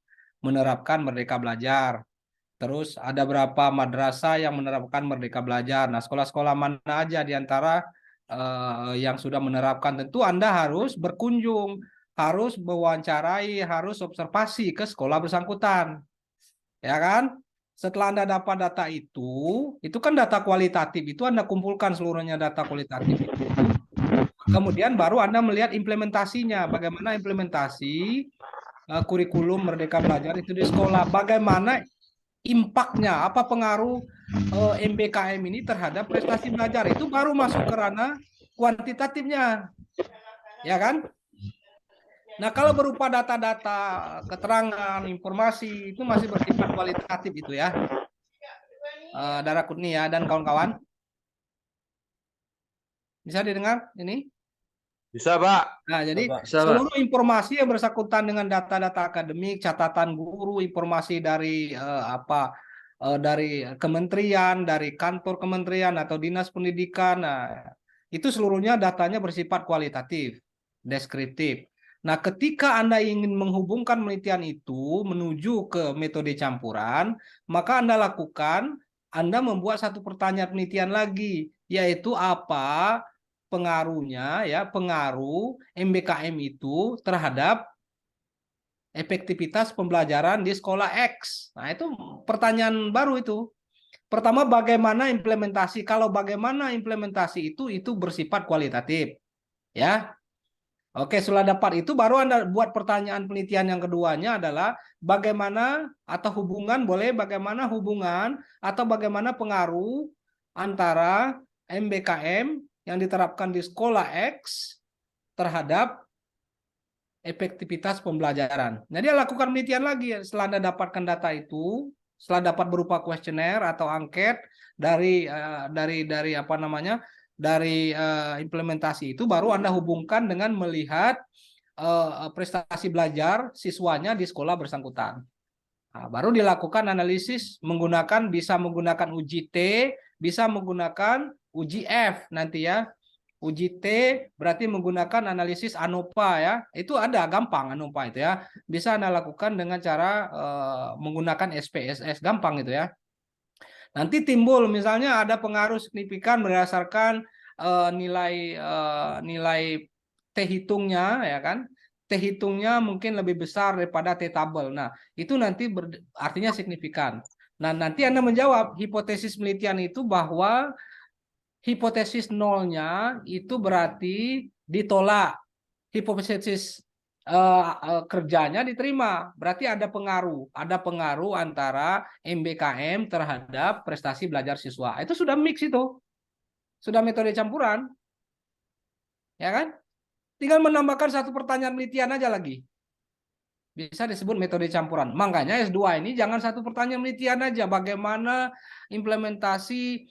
menerapkan Merdeka Belajar. Terus ada berapa madrasah yang menerapkan Merdeka Belajar. Nah, sekolah-sekolah mana aja di antara yang sudah menerapkan, tentu Anda harus berkunjung, harus mewawancarai, harus observasi ke sekolah bersangkutan. Ya kan? Setelah Anda dapat data itu kan data kualitatif, itu Anda kumpulkan seluruhnya data kualitatif itu. Kemudian baru Anda melihat implementasinya, bagaimana implementasi kurikulum Merdeka Belajar itu di sekolah, bagaimana impaknya, apa pengaruh MBKM ini terhadap prestasi belajar, itu baru masuk ke ranah kuantitatifnya, ya kan? Nah, kalau berupa data-data, keterangan, informasi, itu masih bersifat kualitatif itu ya. Darakutni ya dan kawan-kawan. Bisa didengar ini? Bisa, Pak. Nah, jadi Pak. Bisa, Pak. seluruh informasi yang bersangkutan dengan data-data akademik, catatan guru, informasi dari dari kementerian, dari kantor kementerian atau dinas pendidikan, nah, itu seluruhnya datanya bersifat kualitatif, deskriptif. Nah, ketika Anda ingin menghubungkan penelitian itu menuju ke metode campuran, maka Anda membuat satu pertanyaan penelitian lagi, yaitu apa pengaruhnya, ya, pengaruh MBKM itu terhadap efektivitas pembelajaran di sekolah X. Nah, itu pertanyaan baru itu. Pertama, bagaimana implementasi? Kalau bagaimana implementasi itu bersifat kualitatif, ya. Oke, setelah dapat itu baru Anda buat pertanyaan penelitian yang keduanya adalah bagaimana atau hubungan, boleh bagaimana hubungan atau bagaimana pengaruh antara MBKM yang diterapkan di sekolah X terhadap efektivitas pembelajaran. Jadi lakukan penelitian lagi setelah Anda dapatkan data itu, setelah dapat berupa kuesioner atau angket dari apa namanya? Dari implementasi itu, baru Anda hubungkan dengan melihat prestasi belajar siswanya di sekolah bersangkutan. Nah, baru dilakukan analisis bisa menggunakan uji T, bisa menggunakan uji F nanti, ya. Uji T berarti menggunakan analisis ANOVA, ya. Itu ada gampang ANOVA itu, ya. Bisa Anda lakukan dengan cara menggunakan SPSS, gampang itu, ya. Nanti timbul misalnya ada pengaruh signifikan berdasarkan nilai T hitungnya, ya kan? T hitungnya mungkin lebih besar daripada T tabel. Nah, itu nanti artinya signifikan. Nah, nanti Anda menjawab hipotesis penelitian itu bahwa hipotesis nolnya itu berarti ditolak. Hipotesis kerjanya diterima, berarti ada pengaruh antara MBKM terhadap prestasi belajar siswa. Itu sudah mix, itu sudah metode campuran, ya kan? Tinggal menambahkan satu pertanyaan penelitian aja lagi, bisa disebut metode campuran. Makanya S2 ini jangan satu pertanyaan penelitian aja, bagaimana implementasi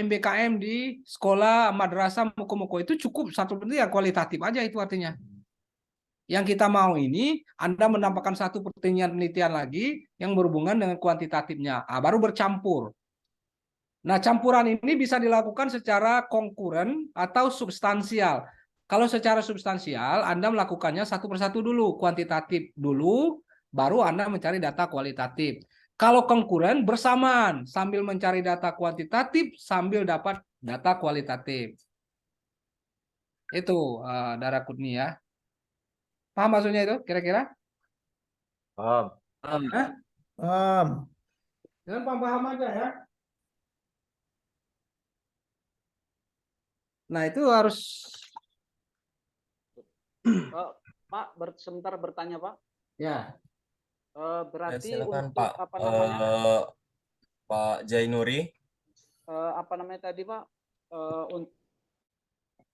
MBKM di sekolah madrasah muko-muko, itu cukup satu penelitian kualitatif aja, itu artinya. Yang kita mau ini Anda menambahkan satu pertanyaan penelitian lagi yang berhubungan dengan kuantitatifnya, baru bercampur. Nah, campuran ini bisa dilakukan secara konkuren atau substansial. Kalau secara substansial, Anda melakukannya satu persatu dulu, kuantitatif dulu, baru Anda mencari data kualitatif. Kalau konkuren, bersamaan, sambil mencari data kuantitatif, sambil dapat data kualitatif. Itu, Dara Kudni, ya. Paham maksudnya itu kira-kira? Paham. Paham. Jangan paham aja, ya. Nah, itu harus. Pak, sebentar bertanya, Pak. Ya. Berarti silakan, untuk Pak. apa namanya? Pak Jainuri. Apa namanya tadi, Pak? Untuk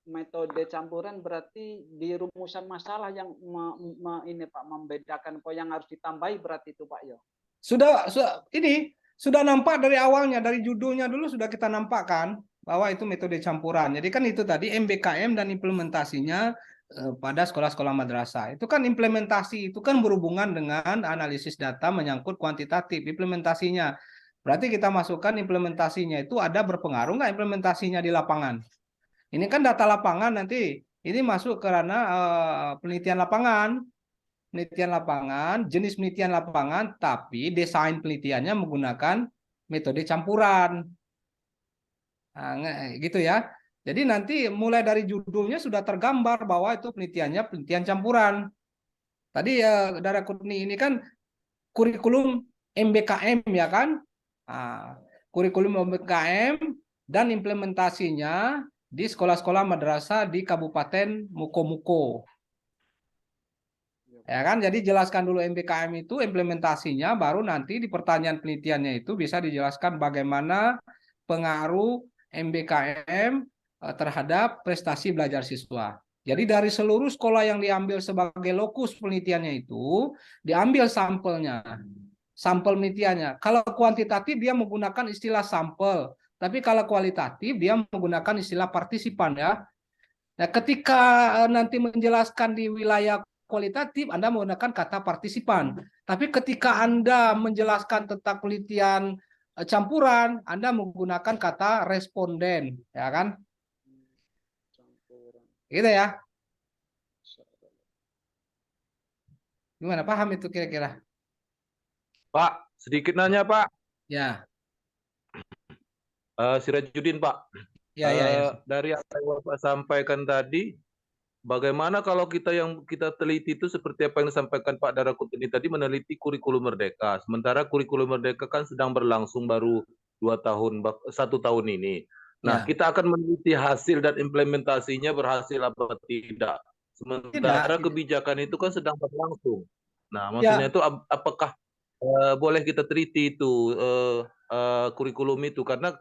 metode campuran berarti di rumusan masalah yang ini Pak, membedakan apa yang harus ditambahi berarti itu, Pak, ya. Sudah nampak dari awalnya, dari judulnya dulu sudah kita nampakkan bahwa itu metode campuran. Jadi kan itu tadi MBKM dan implementasinya pada sekolah-sekolah madrasah. Itu kan implementasi, itu kan berhubungan dengan analisis data menyangkut kuantitatif implementasinya. Berarti kita masukkan implementasinya itu ada berpengaruh nggak implementasinya di lapangan. Ini kan data lapangan, nanti ini masuk ke ranah penelitian lapangan. Penelitian lapangan, jenis penelitian lapangan, tapi desain penelitiannya menggunakan metode campuran. Nah, gitu, ya. Jadi nanti mulai dari judulnya sudah tergambar bahwa itu penelitiannya penelitian campuran. Tadi ya, Dara Kurni, ini kan kurikulum MBKM, ya kan? Nah, kurikulum MBKM dan implementasinya di sekolah-sekolah madrasah di Kabupaten Muko-Muko. Ya kan, jadi jelaskan dulu MBKM itu implementasinya, baru nanti di pertanyaan penelitiannya itu bisa dijelaskan bagaimana pengaruh MBKM terhadap prestasi belajar siswa. Jadi dari seluruh sekolah yang diambil sebagai lokus penelitiannya itu, diambil sampelnya, sampel penelitiannya. Kalau kuantitatif dia menggunakan istilah sampel, tapi kalau kualitatif dia menggunakan istilah partisipan, ya. Nah, ketika nanti menjelaskan di wilayah kualitatif, Anda menggunakan kata partisipan. Tapi ketika Anda menjelaskan tentang penelitian campuran, Anda menggunakan kata responden, ya kan? Gitu ya. Gimana, paham itu kira-kira? Pak, sedikit nanya Pak. Ya. Sirajuddin Pak. Ya, ya. Dari apa yang Bapak sampaikan tadi, bagaimana kalau yang kita teliti itu seperti apa yang disampaikan Pak Darakut ini tadi, meneliti kurikulum merdeka. Sementara kurikulum merdeka kan sedang berlangsung baru 1 tahun ini. Nah, kita akan meneliti hasil dan implementasinya berhasil apa tidak. Sementara kebijakan itu kan sedang berlangsung. Nah, maksudnya itu apakah boleh kita teliti itu kurikulum itu, karena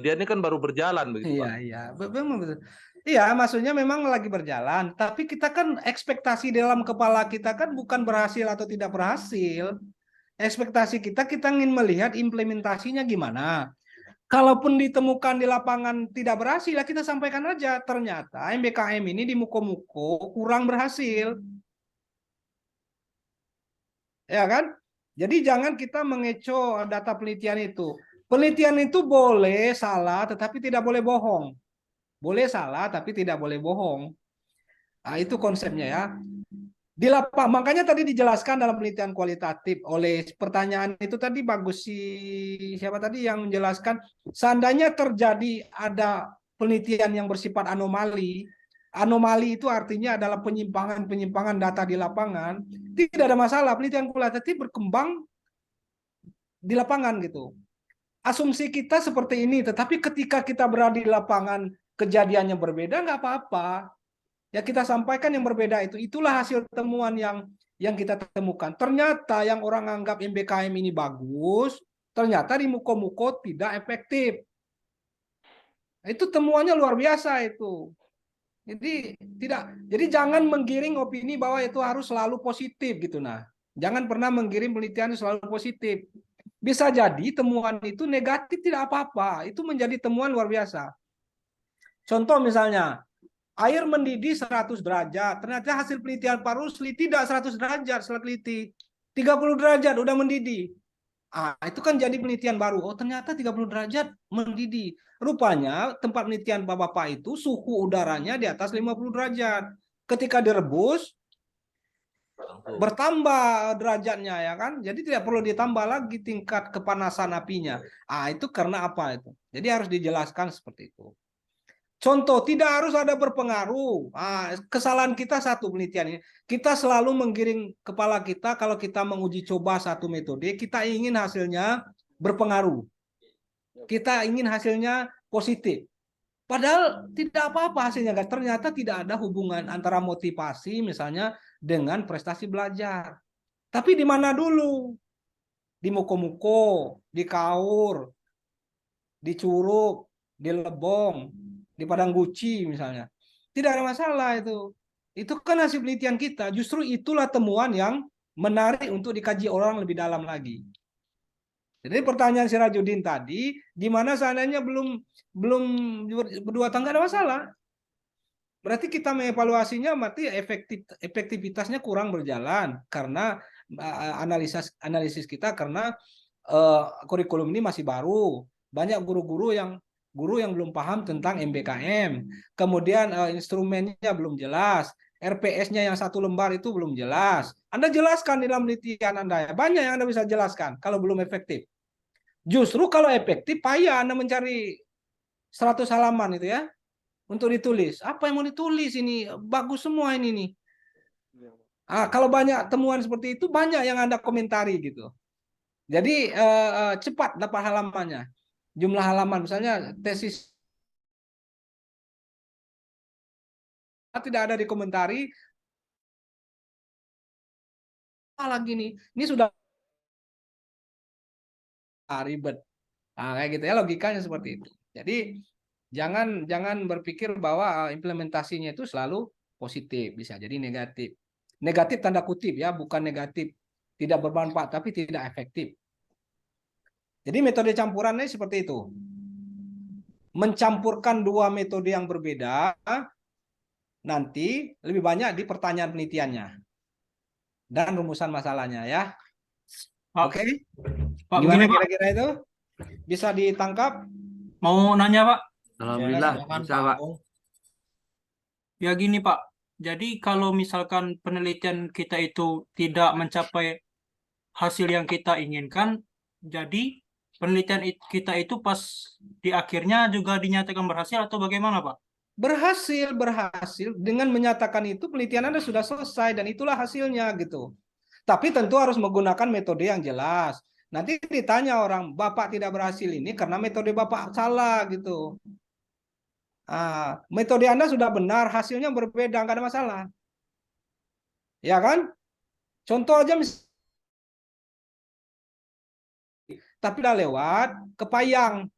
dia ini kan baru berjalan begitu Pak. Iya, memang betul. Iya, maksudnya memang lagi berjalan, tapi kita kan ekspektasi dalam kepala kita kan bukan berhasil atau tidak berhasil. Ekspektasi kita ingin melihat implementasinya gimana. Kalaupun ditemukan di lapangan tidak berhasil, ya kita sampaikan aja. Ternyata MBKM ini di Muko-Muko kurang berhasil. Ya kan? Jadi jangan kita mengecoh data penelitian itu. Penelitian itu boleh salah, tetapi tidak boleh bohong. Boleh salah, tapi tidak boleh bohong. Nah, itu konsepnya ya. Di lapangan, makanya tadi dijelaskan dalam penelitian kualitatif oleh pertanyaan itu tadi bagus siapa tadi yang menjelaskan, seandainya terjadi ada penelitian yang bersifat anomali itu artinya adalah penyimpangan data di lapangan, tidak ada masalah, penelitian kualitatif berkembang di lapangan gitu. Asumsi kita seperti ini, tetapi ketika kita berada di lapangan kejadiannya berbeda, nggak apa-apa. Ya kita sampaikan yang berbeda itu. Itulah hasil temuan yang kita temukan. Ternyata yang orang anggap MBKM ini bagus, ternyata di Muko-Muko tidak efektif. Itu temuannya luar biasa itu. Jadi jangan menggiring opini bahwa itu harus selalu positif gitu. Nah, jangan pernah menggiring penelitian selalu positif. Bisa jadi temuan itu negatif tidak apa-apa. Itu menjadi temuan luar biasa. Contoh misalnya, air mendidih 100 derajat. Ternyata hasil penelitian Pak Rusli tidak 100 derajat setelah teliti. 30 derajat udah mendidih. Itu kan jadi penelitian baru. Oh, ternyata 30 derajat mendidih. Rupanya tempat penelitian Bapak itu suhu udaranya di atas 50 derajat. Ketika direbus bertambah derajatnya ya kan. Jadi tidak perlu ditambah lagi tingkat kepanasan apinya. Itu karena apa itu? Jadi harus dijelaskan seperti itu. Contoh, tidak harus ada berpengaruh. Kesalahan kita satu penelitian ini. Kita selalu menggiring kepala kita kalau kita menguji coba satu metode, kita ingin hasilnya berpengaruh. Kita ingin hasilnya positif. Padahal tidak apa-apa hasilnya. Ternyata tidak ada hubungan antara motivasi misalnya dengan prestasi belajar. Tapi di mana dulu? Di Muko-Muko, di Kaur, di Curug, di Lebong, di Padang Guci misalnya. Tidak ada masalah itu. Itu kan hasil penelitian kita. Justru itulah temuan yang menarik untuk dikaji orang lebih dalam lagi. Jadi pertanyaan Sirajuddin tadi, gimana seandainya belum berdua tahun, nggak ada masalah. Berarti kita mengevaluasinya berarti efektivitasnya kurang berjalan karena analisis kita karena kurikulum ini masih baru. Banyak guru yang belum paham tentang MBKM. Kemudian instrumennya belum jelas. RPS-nya yang 1 lembar itu belum jelas. Anda jelaskan di dalam penelitian Anda. Banyak yang Anda bisa jelaskan kalau belum efektif. Justru kalau efektif, payah Anda mencari 100 halaman itu ya. Untuk ditulis. Apa yang mau ditulis ini? Bagus semua ini nih. Kalau banyak temuan seperti itu, banyak yang Anda komentari gitu. Jadi cepat dapat halamannya. Jumlah halaman, misalnya tesis tidak ada dikomentari. Lagi nih, ini sudah ribet. Kayak gitu ya, logikanya seperti itu. Jadi jangan berpikir bahwa implementasinya itu selalu positif, bisa jadi negatif. Negatif tanda kutip ya, bukan negatif tidak bermanfaat tapi tidak efektif. Jadi metode campurannya seperti itu. Mencampurkan dua metode yang berbeda nanti lebih banyak di pertanyaan penelitiannya dan rumusan masalahnya ya. Pak, Oke, Pak, gimana begini Pak, kira-kira itu? Bisa ditangkap? mau nanya Pak. Alhamdulillah silakan bisa Pak Pak. Agung. Ya gini Pak, jadi kalau misalkan penelitian kita itu tidak mencapai hasil yang kita inginkan, jadi penelitian kita itu pas di akhirnya juga dinyatakan berhasil atau bagaimana Pak? Berhasil dengan menyatakan itu penelitian Anda sudah selesai dan itulah hasilnya gitu. Tapi tentu harus menggunakan metode yang jelas. Nanti ditanya orang, Bapak tidak berhasil ini karena metode Bapak salah gitu. Metode Anda sudah benar, hasilnya berbeda, nggak ada masalah. Ya kan? Contoh aja tapi udah lewat ke Payang.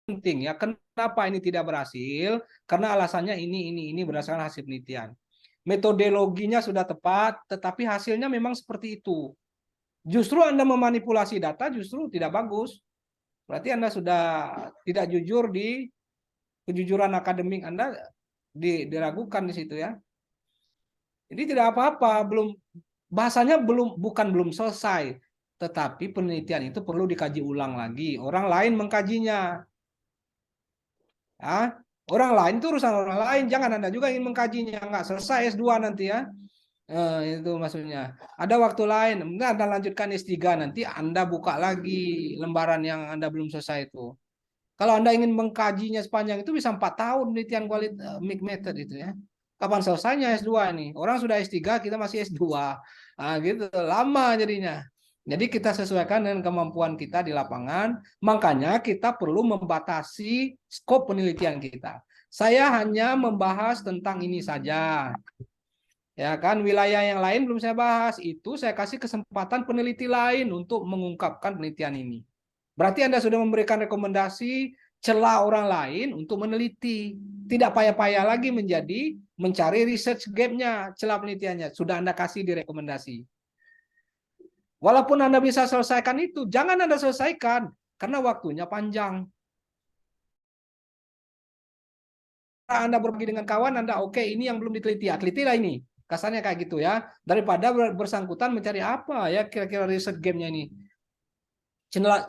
Penting ya, kenapa ini tidak berhasil? Karena alasannya ini berdasarkan hasil penelitian. Metodologinya sudah tepat, tetapi hasilnya memang seperti itu. Justru Anda memanipulasi data justru tidak bagus. Berarti Anda sudah tidak jujur di kejujuran akademik Anda diragukan di situ ya. Jadi tidak apa-apa, bahasanya bukan belum selesai, tetapi penelitian itu perlu dikaji ulang lagi. Orang lain mengkajinya. Orang lain itu urusan orang lain, jangan Anda juga ingin mengkajinya, nggak selesai S2 nanti ya. Itu maksudnya. Ada waktu lain, enggak Anda lanjutkan S3 nanti Anda buka lagi lembaran yang Anda belum selesai itu. Kalau Anda ingin mengkajinya sepanjang itu bisa 4 tahun penelitian MIG method itu ya. Kapan selesainya S2 nih? Orang sudah S3, kita masih S2. Gitu, lama jadinya. Jadi kita sesuaikan dengan kemampuan kita di lapangan, makanya kita perlu membatasi skop penelitian kita. Saya hanya membahas tentang ini saja. Ya kan, wilayah yang lain belum saya bahas, itu saya kasih kesempatan peneliti lain untuk mengungkapkan penelitian ini. Berarti Anda sudah memberikan rekomendasi celah orang lain untuk meneliti. Tidak payah-payah lagi mencari research gap-nya, celah penelitiannya. Sudah Anda kasih di rekomendasi. Walaupun Anda bisa selesaikan itu, jangan Anda selesaikan karena waktunya panjang. Anda pergi dengan kawan, Anda oke, ini yang belum diteliti, telitilah ini. Kasarnya kayak gitu ya. Daripada bersangkutan mencari apa ya kira-kira research game-nya ini.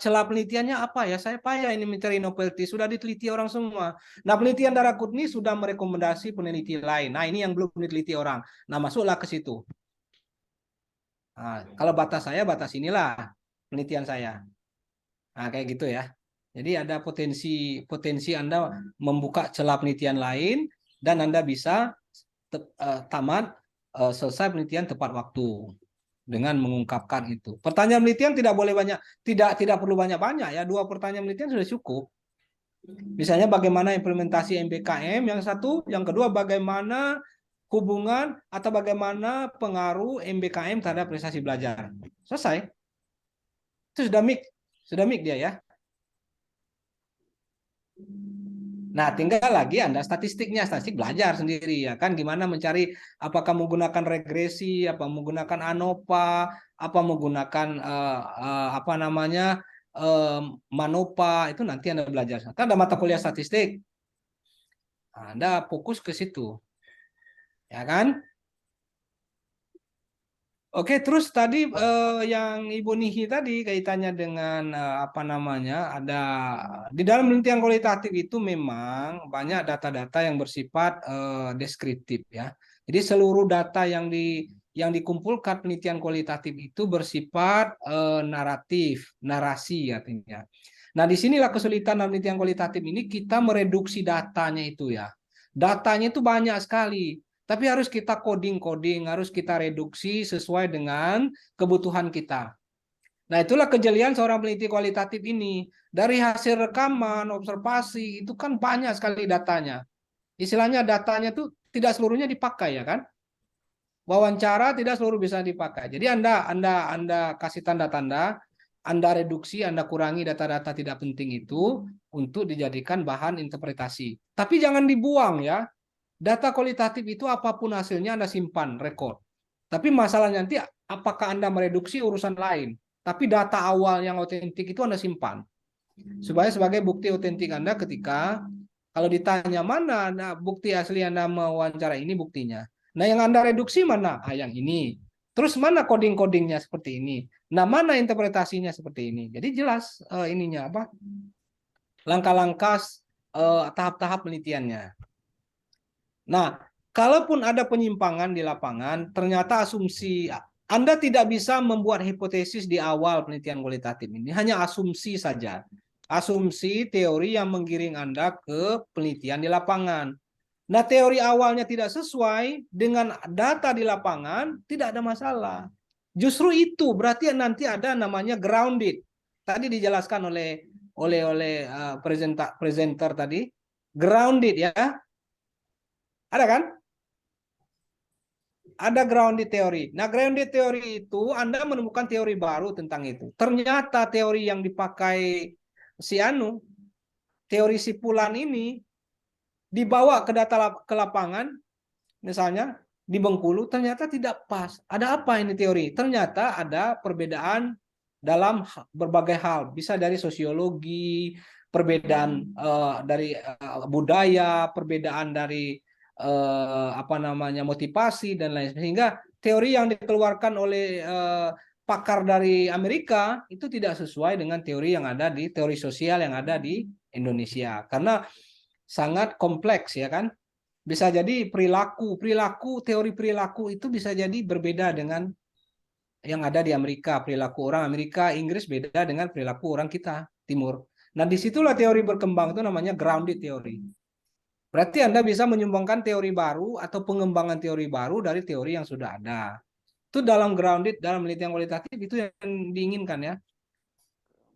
Celah penelitiannya apa ya? Saya payah ini mencari novelty, sudah diteliti orang semua. Nah, penelitian Darakutni sudah merekomendasi peneliti lain. Nah, ini yang belum diteliti orang. Nah, masuklah ke situ. Kalau batas inilah penelitian saya. Kayak gitu ya. Jadi ada potensi Anda membuka celah penelitian lain dan Anda bisa selesai penelitian tepat waktu dengan mengungkapkan itu. Pertanyaan penelitian tidak boleh banyak, tidak perlu banyak-banyak ya. 2 pertanyaan penelitian sudah cukup. Misalnya bagaimana implementasi MBKM yang satu, yang kedua bagaimana hubungan atau bagaimana pengaruh MBKM terhadap prestasi belajar. Selesai. Itu sudah mik dia ya. Nah, tinggal lagi Anda statistik belajar sendiri ya kan, gimana mencari apakah menggunakan regresi, apa menggunakan ANOVA, apa menggunakan MANOVA, itu nanti Anda belajar. Kan ada mata kuliah statistik. Anda fokus ke situ. Ya kan? Oke, terus tadi yang Ibu Nihi tadi kaitannya dengan ada di dalam penelitian kualitatif itu memang banyak data-data yang bersifat deskriptif ya. Jadi seluruh data yang dikumpulkan penelitian kualitatif itu bersifat narasi artinya. Nah, disinilah kesulitan dalam penelitian kualitatif ini, kita mereduksi datanya itu ya. Datanya itu banyak sekali. Tapi harus kita coding, harus kita reduksi sesuai dengan kebutuhan kita. Nah, itulah kejelian seorang peneliti kualitatif ini. Dari hasil rekaman, observasi, itu kan banyak sekali datanya. Istilahnya datanya itu tidak seluruhnya dipakai ya kan? Wawancara tidak seluruh bisa dipakai. Jadi Anda kasih tanda-tanda, Anda reduksi, Anda kurangi data-data tidak penting itu untuk dijadikan bahan interpretasi. Tapi jangan dibuang ya. Data kualitatif itu apapun hasilnya Anda simpan, rekod. Tapi masalahnya nanti apakah Anda mereduksi urusan lain. Tapi data awal yang otentik itu Anda simpan. Supaya sebagai bukti otentik Anda ketika kalau ditanya mana bukti asli Anda mewawancara ini buktinya. Nah, yang Anda reduksi mana? Yang ini. Terus mana coding-codingnya seperti ini? Nah, mana interpretasinya seperti ini? Jadi jelas ininya apa? Langkah-langkah tahap-tahap penelitiannya. Nah, kalaupun ada penyimpangan di lapangan, ternyata asumsi Anda tidak bisa membuat hipotesis di awal penelitian kualitatif ini, hanya asumsi saja. Asumsi teori yang menggiring Anda ke penelitian di lapangan. Nah, teori awalnya tidak sesuai dengan data di lapangan, tidak ada masalah. Justru itu berarti nanti ada namanya grounded. Tadi dijelaskan oleh presenter tadi, grounded ya. Ada kan? Ada grounded teori. Nah, grounded teori itu Anda menemukan teori baru tentang itu. Ternyata teori yang dipakai teori si Pulan ini dibawa ke lapangan, misalnya di Bengkulu, ternyata tidak pas. Ada apa ini teori? Ternyata ada perbedaan dalam berbagai hal. Bisa dari sosiologi, perbedaan dari budaya, perbedaan dari motivasi dan lain, sehingga teori yang dikeluarkan oleh pakar dari Amerika itu tidak sesuai dengan teori yang ada di teori sosial yang ada di Indonesia karena sangat kompleks ya kan. Bisa jadi teori perilaku itu bisa jadi berbeda dengan yang ada di Amerika. Perilaku orang Amerika, Inggris beda dengan perilaku orang kita Timur. Nah, disitulah teori berkembang itu namanya grounded teori. Berarti Anda bisa menyumbangkan teori baru atau pengembangan teori baru dari teori yang sudah ada. Itu dalam grounded, dalam penelitian kualitatif itu yang diinginkan ya.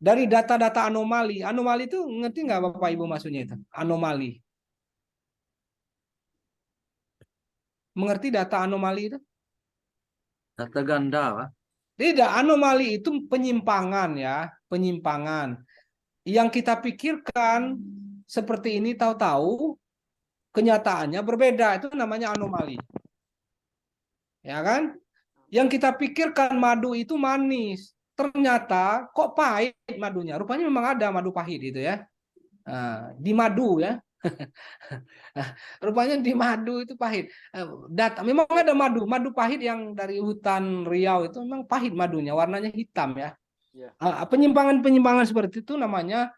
Dari data-data anomali. Anomali itu ngerti nggak Bapak Ibu maksudnya itu? Anomali. Mengerti data anomali itu? Data ganda, Pak. Tidak, anomali itu penyimpangan ya. Penyimpangan. Yang kita pikirkan seperti ini tahu-tahu kenyataannya berbeda, itu namanya anomali. Ya kan? Yang kita pikirkan madu itu manis, ternyata kok pahit madunya. Rupanya memang ada madu pahit itu ya. Nah, di madu ya. Rupanya di madu itu pahit. Memang ada madu pahit yang dari hutan Riau itu memang pahit madunya, warnanya hitam ya. Penyimpangan-penyimpangan seperti itu namanya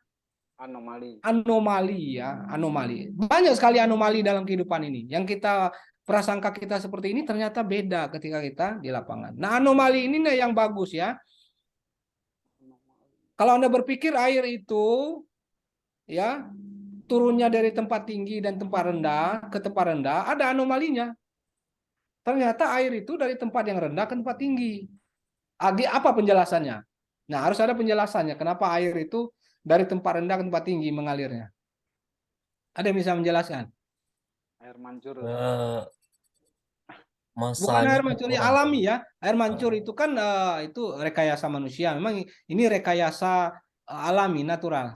anomali ya, anomali. Banyak sekali anomali dalam kehidupan ini. Yang kita prasangka kita seperti ini ternyata beda ketika kita di lapangan. Nah, anomali ini yang bagus ya. Kalau Anda berpikir air itu ya turunnya dari tempat tinggi dan tempat rendah ke tempat rendah, ada anomalinya. Ternyata air itu dari tempat yang rendah ke tempat tinggi. Apa penjelasannya? Nah, harus ada penjelasannya kenapa air itu dari tempat rendah ke tempat tinggi mengalirnya. Ada yang bisa menjelaskan? Air mancur. Bukan air mancur alami ya. Air mancur itu kan itu rekayasa manusia. Memang ini rekayasa alami, natural.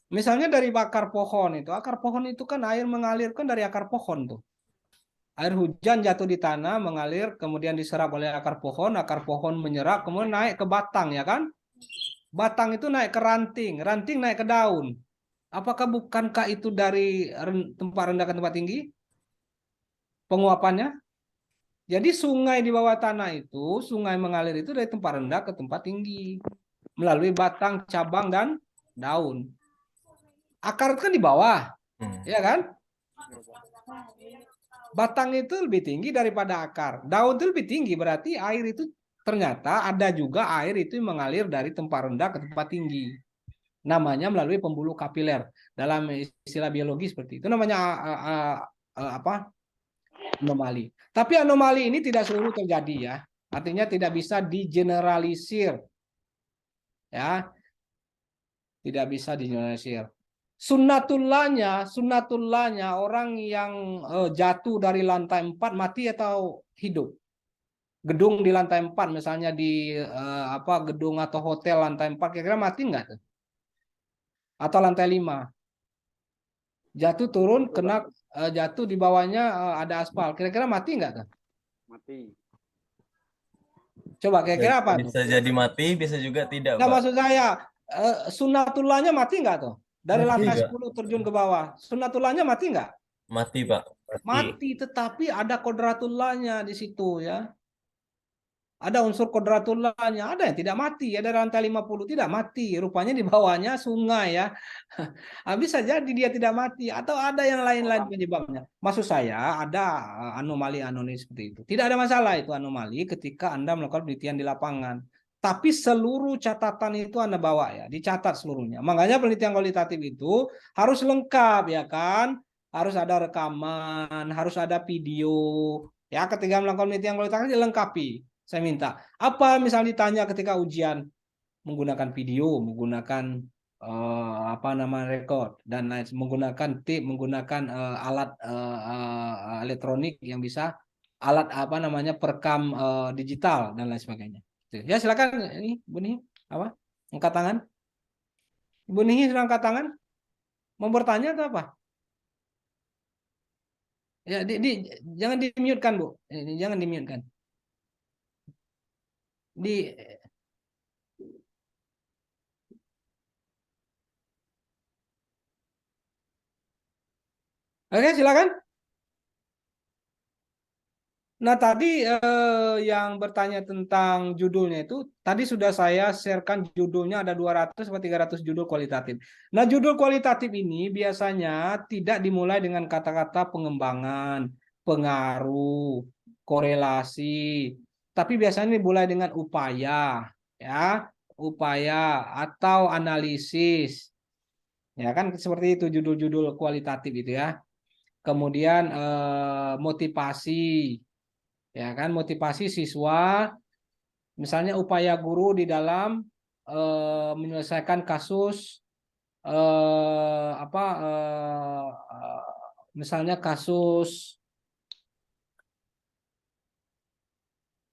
Misalnya dari akar pohon itu kan air mengalir kan dari akar pohon tuh. Air hujan jatuh di tanah, mengalir, kemudian diserap oleh akar pohon menyerap, kemudian naik ke batang, ya kan? Batang itu naik ke ranting naik ke daun. Apakah bukankah itu dari tempat rendah ke tempat tinggi? Penguapannya? Jadi sungai di bawah tanah itu, sungai mengalir itu dari tempat rendah ke tempat tinggi. Melalui batang, cabang, dan daun. Akar kan di bawah, ya kan? Batang itu lebih tinggi daripada akar. Daun itu lebih tinggi, berarti air itu ternyata ada juga air itu mengalir dari tempat rendah ke tempat tinggi. Namanya melalui pembuluh kapiler. Dalam istilah biologi seperti itu. Namanya anomali. Tapi anomali ini tidak seluruh terjadi ya. Artinya tidak bisa digeneralisir. Ya. Tidak bisa digeneralisir. Sunnatullahnya orang yang jatuh dari lantai 4 mati atau hidup. Gedung di lantai 4 misalnya di gedung atau hotel lantai 4 kira-kira mati enggak tuh? Atau lantai 5. Jatuh turun kena jatuh di bawahnya ada aspal. Kira-kira mati enggak tuh? Mati. Coba kira-kira apa tuh? Bisa jadi mati, bisa juga tidak, Nah, Pak. maksud saya sunatullahnya mati nggak tuh? Dari Mati, lantai Pak. 10 terjun ke bawah. Sunatullahnya mati nggak? Mati, Pak. Mati, tetapi ada kodratullahnya di situ ya. Ada unsur kodratullahnya, ada yang tidak mati ya, dari lantai 50 tidak mati. Rupanya di bawahnya sungai ya. Bisa jadi dia tidak mati atau ada yang lain-lain penyebabnya. Maksud saya ada anomali-anomali seperti itu. Tidak ada masalah itu anomali ketika Anda melakukan penelitian di lapangan. Tapi seluruh catatan itu Anda bawa ya, dicatat seluruhnya. Makanya penelitian kualitatif itu harus lengkap ya kan? Harus ada rekaman, harus ada video. Ya, ketika melakukan penelitian kualitatif dilengkapi. Saya minta. Apa misalnya ditanya ketika ujian menggunakan video, menggunakan apa nama record dan lain, menggunakan tip, menggunakan alat elektronik yang bisa alat apa namanya perekam digital dan lain sebagainya. Ya silakan ini Bu Nihi apa? Angkat tangan. Bu Nihi sudah angkat tangan. Mau bertanya atau apa? Ya jangan di-mute-kan Bu. Ini jangan di-mute-kan. Oke, silakan. Nah, tadi yang bertanya tentang judulnya itu, tadi sudah saya sharekan judulnya ada 200 atau 300 judul kualitatif. Nah, judul kualitatif ini biasanya tidak dimulai dengan kata-kata pengembangan, pengaruh, korelasi, tapi biasanya dimulai dengan upaya, ya, upaya atau analisis. Ya kan seperti itu judul-judul kualitatif itu ya. Kemudian motivasi, ya kan motivasi siswa, misalnya upaya guru di dalam menyelesaikan kasus misalnya kasus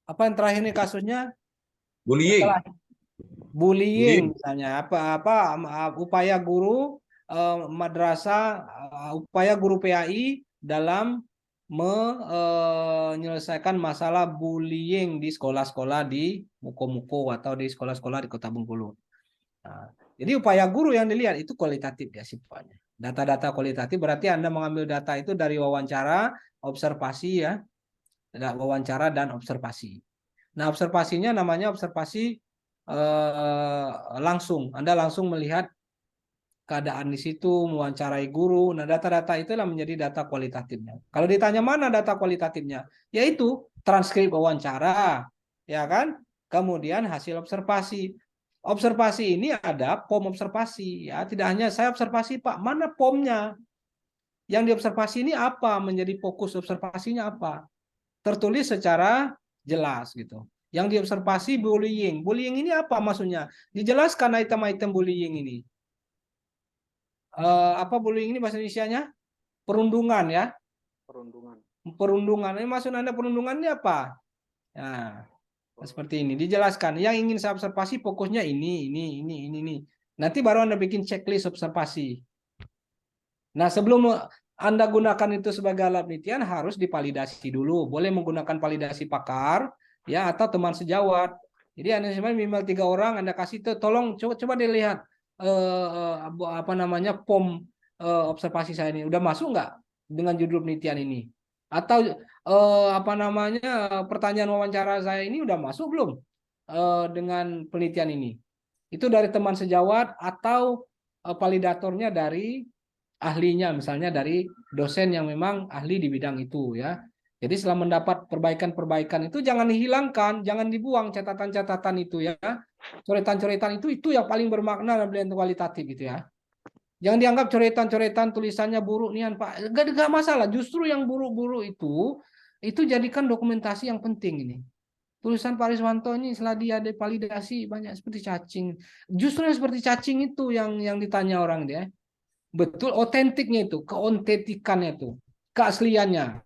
apa yang terakhir ini kasusnya Bullying. bullying misalnya upaya guru madrasah upaya guru PAI dalam menyelesaikan masalah bullying di sekolah-sekolah di Muko-Muko atau di sekolah-sekolah di Kota Bengkulu. Nah, jadi upaya guru yang dilihat itu kualitatif ya sifatnya. Data-data kualitatif berarti Anda mengambil data itu dari wawancara, observasi ya, wawancara dan observasi. Nah, observasinya namanya observasi langsung. Anda langsung melihat keadaan di situ, mewawancarai guru. Nah, data-data itulah menjadi data kualitatifnya. Kalau ditanya mana data kualitatifnya, yaitu transkrip wawancara, ya kan? Kemudian hasil observasi. Observasi ini ada POM observasi, ya. Tidak hanya saya observasi, Pak, mana POM-nya? Yang diobservasi ini apa? Menjadi fokus observasinya apa? Tertulis secara jelas gitu. Yang diobservasi bullying. Bullying ini apa maksudnya? Dijelaskan item-item bullying ini. Apa bullying ini bahasa Indonesianya? Perundungan ya. Perundungan. Ini maksud Anda perundungan ini apa? Nah, seperti ini dijelaskan. Yang ingin saya observasi fokusnya ini. Nanti baru Anda bikin checklist observasi. Nah, sebelum Anda gunakan itu sebagai alat penelitian harus divalidasi dulu. Boleh menggunakan validasi pakar ya atau teman sejawat. Jadi Anda sebenarnya minimal 3 orang Anda kasih itu tolong coba dilihat apa namanya POM observasi saya ini udah masuk nggak dengan judul penelitian ini atau apa namanya pertanyaan wawancara saya ini udah masuk belum dengan penelitian ini itu dari teman sejawat atau validatornya dari ahlinya misalnya dari dosen yang memang ahli di bidang itu ya. Jadi setelah mendapat perbaikan-perbaikan itu jangan dihilangkan, jangan dibuang catatan-catatan itu ya. Coretan-coretan itu yang paling bermakna dalam penelitian kualitatif gitu ya. Jangan dianggap coretan-coretan tulisannya buruk nian Pak. Enggak masalah, justru yang buruk-buruk itu jadikan dokumentasi yang penting ini. Tulisan Pak Riswanto ini setelah dia validasi banyak seperti cacing. Justru yang seperti cacing itu yang ditanya orang dia. Betul otentiknya itu, keontentikannya itu, keasliannya.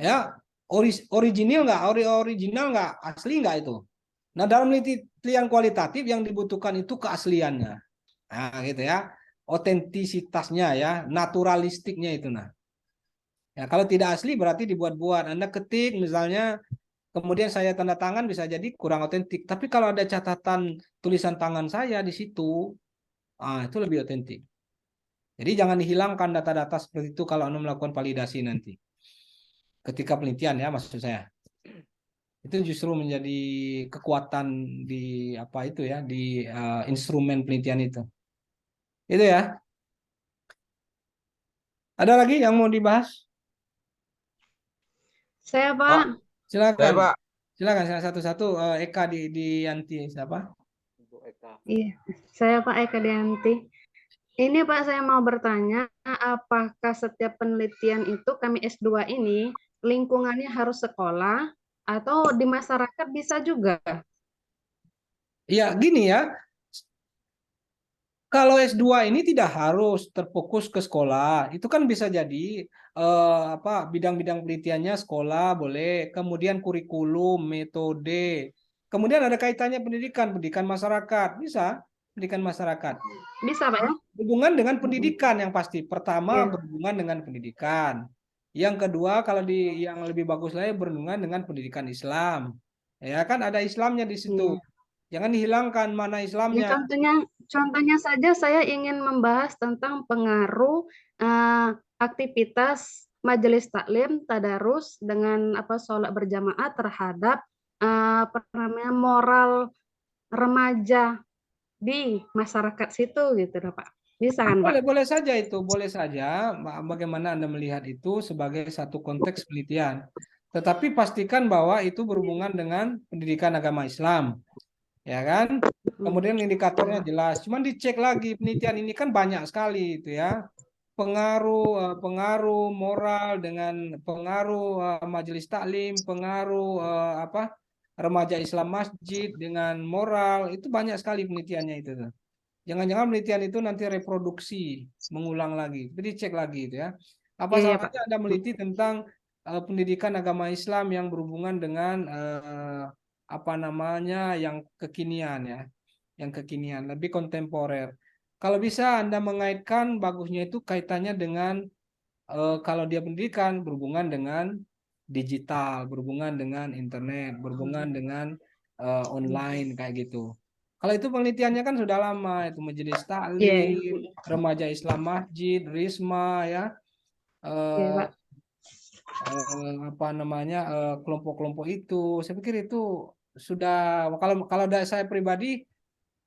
Ya, original nggak, asli nggak itu. Nah, dalam penelitian kualitatif yang dibutuhkan itu keasliannya. Nah, gitu ya. Otentisitasnya ya, naturalistiknya itu nah. Ya, kalau tidak asli berarti dibuat-buat. Anda ketik misalnya kemudian saya tanda tangan, bisa jadi kurang otentik. Tapi kalau ada catatan tulisan tangan saya di situ, itu lebih otentik. Jadi jangan dihilangkan data-data seperti itu kalau Anda melakukan validasi nanti. Ketika penelitian ya, maksud saya. Itu justru menjadi kekuatan di apa itu ya, di instrumen penelitian itu. Itu ya. Ada lagi yang mau dibahas? Saya, Pak, Pak. Silakan. saya Pak. Silakan satu-satu. Eka di Yanti siapa? Iya, saya Pak Eka Dianti. Ini Pak, saya mau bertanya, apakah setiap penelitian itu kami S2 ini lingkungannya harus sekolah atau di masyarakat bisa juga? Iya, gini ya. Kalau S2 ini tidak harus terfokus ke sekolah. Itu kan bisa jadi bidang-bidang penelitiannya sekolah boleh, kemudian kurikulum, metode. Kemudian ada kaitannya pendidikan masyarakat, bisa pendidikan masyarakat. Bisa Pak ya? Hubungan dengan pendidikan yang pasti. Pertama Iya. berhubungan dengan pendidikan. Yang kedua kalau yang lebih bagus lagi berhubungan dengan pendidikan Islam. Ya kan ada Islamnya di situ. Iya. Jangan dihilangkan mana Ya, Islamnya. contohnya saja saya ingin membahas tentang pengaruh aktivitas majelis taklim tadarus dengan sholat berjamaah terhadap moral remaja di masyarakat situ gitu Pak. Bisa kan Pak? Boleh saja itu, boleh saja. Bagaimana Anda melihat itu sebagai satu konteks penelitian. Tetapi pastikan bahwa itu berhubungan dengan pendidikan agama Islam. Ya kan? Kemudian indikatornya jelas. Cuman dicek lagi penelitian ini kan banyak sekali itu ya. Pengaruh moral dengan pengaruh majelis taklim, pengaruh remaja Islam masjid dengan moral, itu banyak sekali penelitiannya itu tuh. Jangan-jangan penelitian itu nanti reproduksi, mengulang lagi. Jadi cek lagi itu ya. Apa Iya, salahnya Anda meneliti tentang pendidikan agama Islam yang berhubungan dengan yang kekinian ya, yang kekinian, lebih kontemporer. Kalau bisa Anda mengaitkan, bagusnya itu kaitannya dengan kalau dia pendidikan berhubungan dengan digital, berhubungan dengan internet, berhubungan dengan online kayak gitu. Kalau itu penelitiannya kan sudah lama, itu majelis taklim, remaja Islam masjid, Risma ya. Kelompok-kelompok itu, saya pikir itu sudah, kalau saya pribadi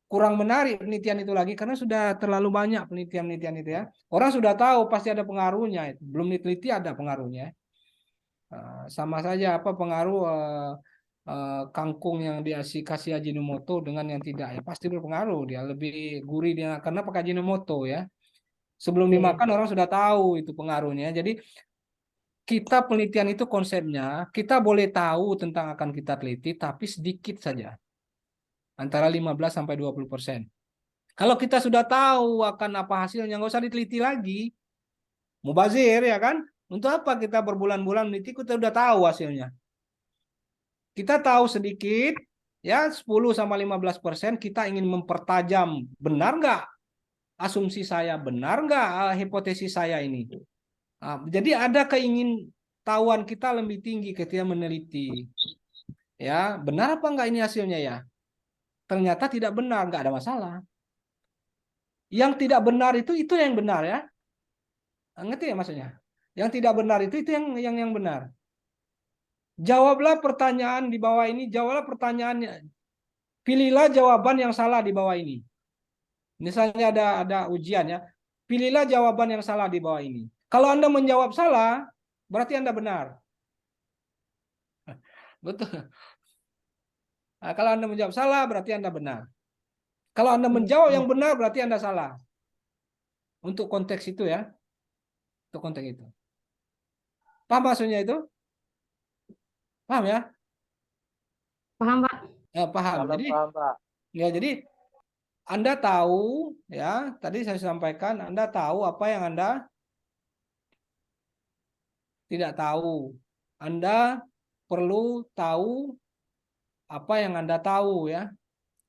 kurang menarik penelitian itu lagi karena sudah terlalu banyak penelitian-penelitian itu ya. Orang sudah tahu pasti ada pengaruhnya itu, belum diteliti ada pengaruhnya. Sama saja pengaruh kangkung yang kasih Ajinomoto dengan yang tidak ya pasti berpengaruh, dia lebih gurih dia karena pakai Ajinomoto ya. Sebelum dimakan orang sudah tahu itu pengaruhnya. Jadi kita penelitian itu konsepnya, kita boleh tahu tentang akan kita teliti, tapi sedikit saja. Antara 15-20%. Kalau kita sudah tahu akan apa hasilnya, nggak usah diteliti lagi. Mubazir ya kan? Untuk apa kita berbulan-bulan meneliti, kita sudah tahu hasilnya. Kita tahu sedikit, ya 10-15%, kita ingin mempertajam, benar nggak asumsi saya, benar nggak hipotesis saya ini. Jadi ada keingintahuan kita lebih tinggi ketika meneliti. Ya, benar apa enggak ini hasilnya ya? Ternyata tidak benar, enggak ada masalah. Yang tidak benar itu yang benar ya. Ngerti ya maksudnya? Yang tidak benar itu yang benar. Jawablah pertanyaan di bawah ini, jawablah pertanyaannya. Pilihlah jawaban yang salah di bawah ini. Misalnya ada ujian ya. Pilihlah jawaban yang salah di bawah ini. Kalau Anda menjawab salah, berarti Anda benar. Betul. Nah, kalau Anda menjawab salah, berarti Anda benar. Kalau Anda menjawab yang benar, berarti Anda salah. Untuk konteks itu ya. Untuk konteks itu. Paham maksudnya itu? Paham ya? Paham, Pak? Ya, paham. Jadi, paham, Pak. Ya, jadi Anda tahu ya, tadi saya sampaikan Anda tahu apa yang Anda tidak tahu. Anda perlu tahu apa yang Anda tahu ya.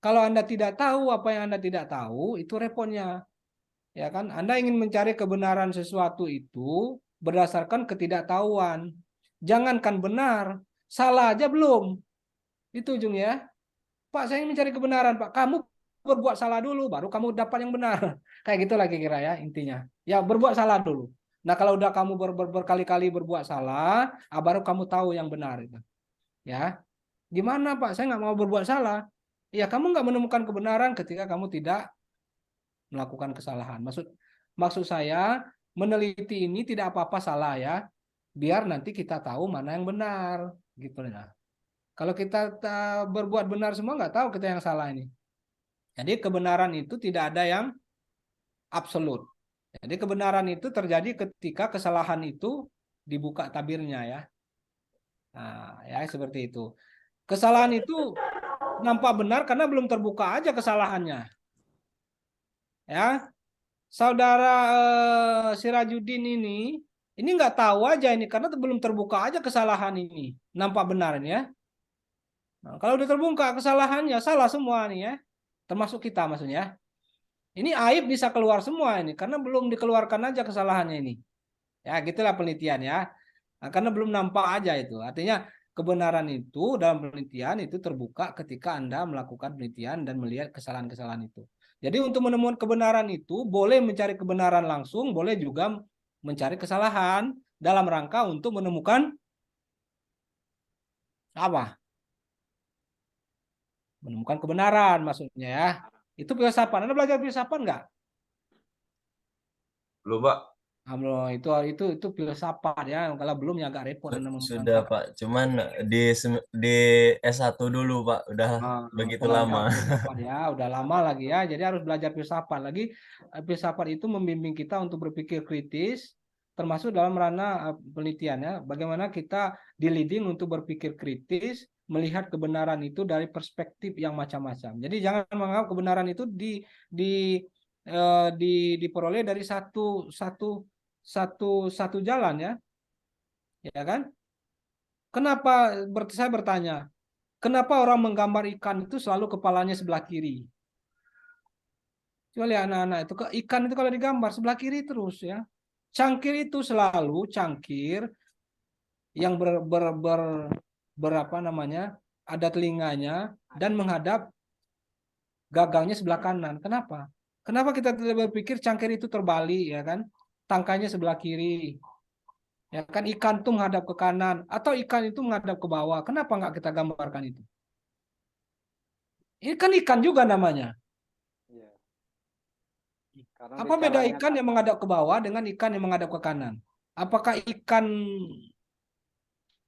Kalau Anda tidak tahu apa yang Anda tidak tahu, itu repotnya. Ya kan? Anda ingin mencari kebenaran sesuatu itu berdasarkan ketidaktahuan. Jangankan benar, salah aja belum. Itu ujungnya. Pak, saya ingin mencari kebenaran, Pak. Kamu berbuat salah dulu, baru kamu dapat yang benar. Kayak gitu lagi kira ya intinya. Ya berbuat salah dulu. Nah kalau udah kamu berkali-kali berbuat salah, baru kamu tahu yang benar itu. Ya, gimana Pak? Saya nggak mau berbuat salah. Ya kamu nggak menemukan kebenaran ketika kamu tidak melakukan kesalahan. Maksud saya meneliti ini tidak apa-apa salah ya, biar nanti kita tahu mana yang benar, gitu ya. Kalau kita berbuat benar semua nggak tahu kita yang salah ini. Jadi kebenaran itu tidak ada yang absolut. Jadi kebenaran itu terjadi ketika kesalahan itu dibuka tabirnya ya. Nah, ya seperti itu. Kesalahan itu nampak benar karena belum terbuka aja kesalahannya. Ya. Saudara Sirajuddin ini nggak tahu aja ini karena belum terbuka aja kesalahan ini. Nampak benar ini ya. Nah, kalau udah terbuka kesalahannya salah semua nih ya. Termasuk kita maksudnya. Ini aib bisa keluar semua ini karena belum dikeluarkan aja kesalahannya ini. Ya, gitulah penelitian ya. Nah, karena belum nampak aja itu. Artinya kebenaran itu dalam penelitian itu terbuka ketika Anda melakukan penelitian dan melihat kesalahan-kesalahan itu. Jadi untuk menemukan kebenaran itu boleh mencari kebenaran langsung, boleh juga mencari kesalahan dalam rangka untuk menemukan apa? Menemukan kebenaran maksudnya ya. Itu filsafat. Anda belajar filsafat nggak? Belum, Pak. Belum. Itu filsafat ya. Kalau belum ya agak repot Anda Sudah menerangkan. Pak, cuman di S1 dulu Pak, udah begitu Kalau lama. nggak filsafat ya, udah lama lagi ya. Jadi harus belajar filsafat lagi. Filsafat itu membimbing kita untuk berpikir kritis, termasuk dalam ranah penelitian ya. Bagaimana kita di-leading untuk berpikir kritis, melihat kebenaran itu dari perspektif yang macam-macam. Jadi jangan menganggap kebenaran itu diperoleh dari satu jalan ya. Ya kan? Kenapa saya bertanya? Kenapa orang menggambar ikan itu selalu kepalanya sebelah kiri? Coba lihat anak-anak itu, ikan itu kalau digambar sebelah kiri terus ya. Cangkir itu selalu cangkir yang berapa namanya, ada telinganya dan menghadap gagangnya sebelah kanan. Kenapa? Kenapa kita tidak berpikir cangkir itu terbalik ya kan? Tangkainya sebelah kiri. Ya kan ikan itu menghadap ke kanan atau ikan itu menghadap ke bawah. Kenapa nggak kita gambarkan itu? Ini kan ikan juga namanya. Karena Apa beda bicaranya ikan yang menghadap ke bawah dengan ikan yang menghadap ke kanan? Apakah ikan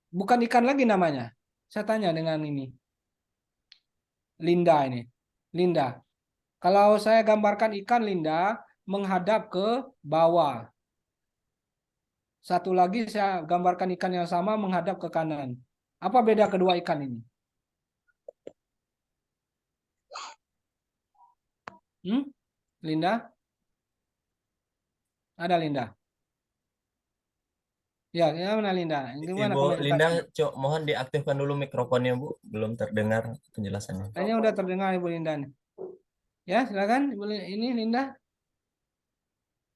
bukan ikan lagi namanya? Saya tanya dengan ini. Linda ini. Linda. Kalau saya gambarkan ikan Linda menghadap ke bawah. Satu lagi saya gambarkan ikan yang sama menghadap ke kanan. Apa beda kedua ikan ini? Linda? Ada Linda? Ya, mana Linda? Gimana Ibu komentar? Linda, mohon diaktifkan dulu mikrofonnya Bu, belum terdengar penjelasannya. Kayaknya udah terdengar Ibu Linda nih. Ya, silakan Ibu ini Linda.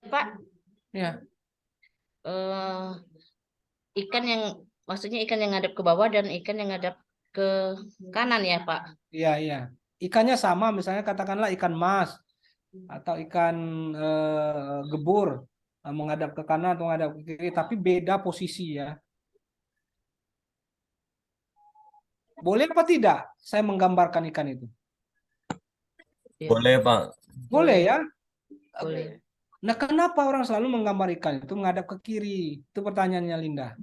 Pak, Ya. Ikan yang maksudnya ikan yang ngadap ke bawah dan ikan yang ngadap ke kanan ya Pak? Iya, iya. Ikannya sama, misalnya katakanlah ikan mas atau ikan gebur menghadap ke kanan atau menghadap ke kiri, tapi beda posisi ya. Boleh apa tidak saya menggambarkan ikan itu? Boleh Pak. Boleh ya. Boleh. Nah, kenapa orang selalu menggambar ikan itu menghadap ke kiri? Itu pertanyaannya Linda.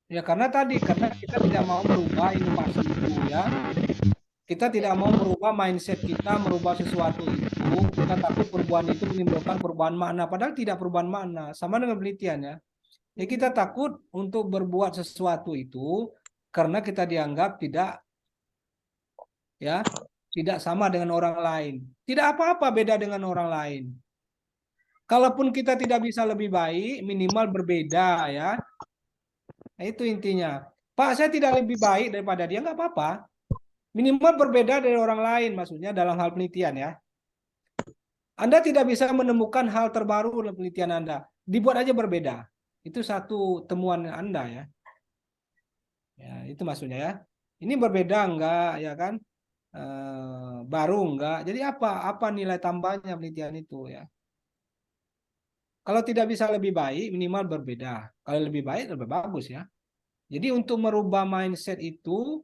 Ya karena kita tidak mau merubah inovasi itu ya. Kita tidak mau merubah mindset kita, merubah sesuatu itu. Kita takut perubahan itu menimbulkan perubahan makna. Padahal tidak perubahan makna. Sama dengan penelitian ya. Ya kita takut untuk berbuat sesuatu itu karena kita dianggap tidak sama dengan orang lain. Tidak apa-apa beda dengan orang lain. Kalaupun kita tidak bisa lebih baik, minimal berbeda ya. Nah, itu intinya. Pak, saya tidak lebih baik daripada dia, nggak apa-apa. Minimal berbeda dari orang lain, maksudnya dalam hal penelitian ya. Anda tidak bisa menemukan hal terbaru dalam penelitian Anda. Dibuat aja berbeda. Itu satu temuan Anda ya. Ya, itu maksudnya ya. Ini berbeda enggak ya kan? Baru enggak. Jadi apa nilai tambahnya penelitian itu ya? Kalau tidak bisa lebih baik, minimal berbeda. Kalau lebih baik, lebih bagus ya. Jadi untuk merubah mindset itu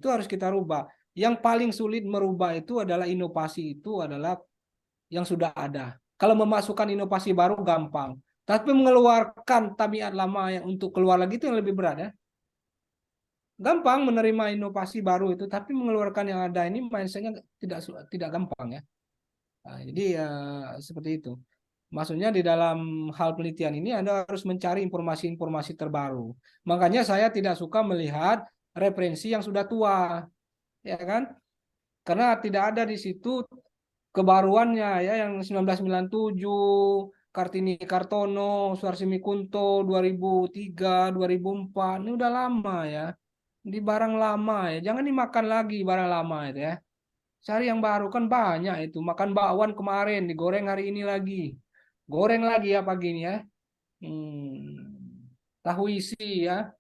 harus kita rubah. Yang paling sulit merubah itu adalah inovasi, itu adalah yang sudah ada. Kalau memasukkan inovasi baru gampang. Tapi mengeluarkan tabiat lama yang untuk keluar lagi itu yang lebih berat ya. Gampang menerima inovasi baru itu, tapi mengeluarkan yang ada ini mindsetnya tidak gampang ya. Nah, jadi seperti itu. Maksudnya di dalam hal penelitian ini Anda harus mencari informasi-informasi terbaru. Makanya saya tidak suka melihat referensi yang sudah tua, ya kan? Karena tidak ada di situ kebaruannya ya, yang 1997, Kartini Kartono, Suarsimi Kunto 2003, 2004, ini udah lama ya. Di barang lama ya, jangan dimakan lagi barang lama itu ya. Cari yang baru, kan banyak itu. Makan bakwan kemarin, digoreng hari ini lagi. Goreng lagi ya pagi ini ya. Tahu isi ya.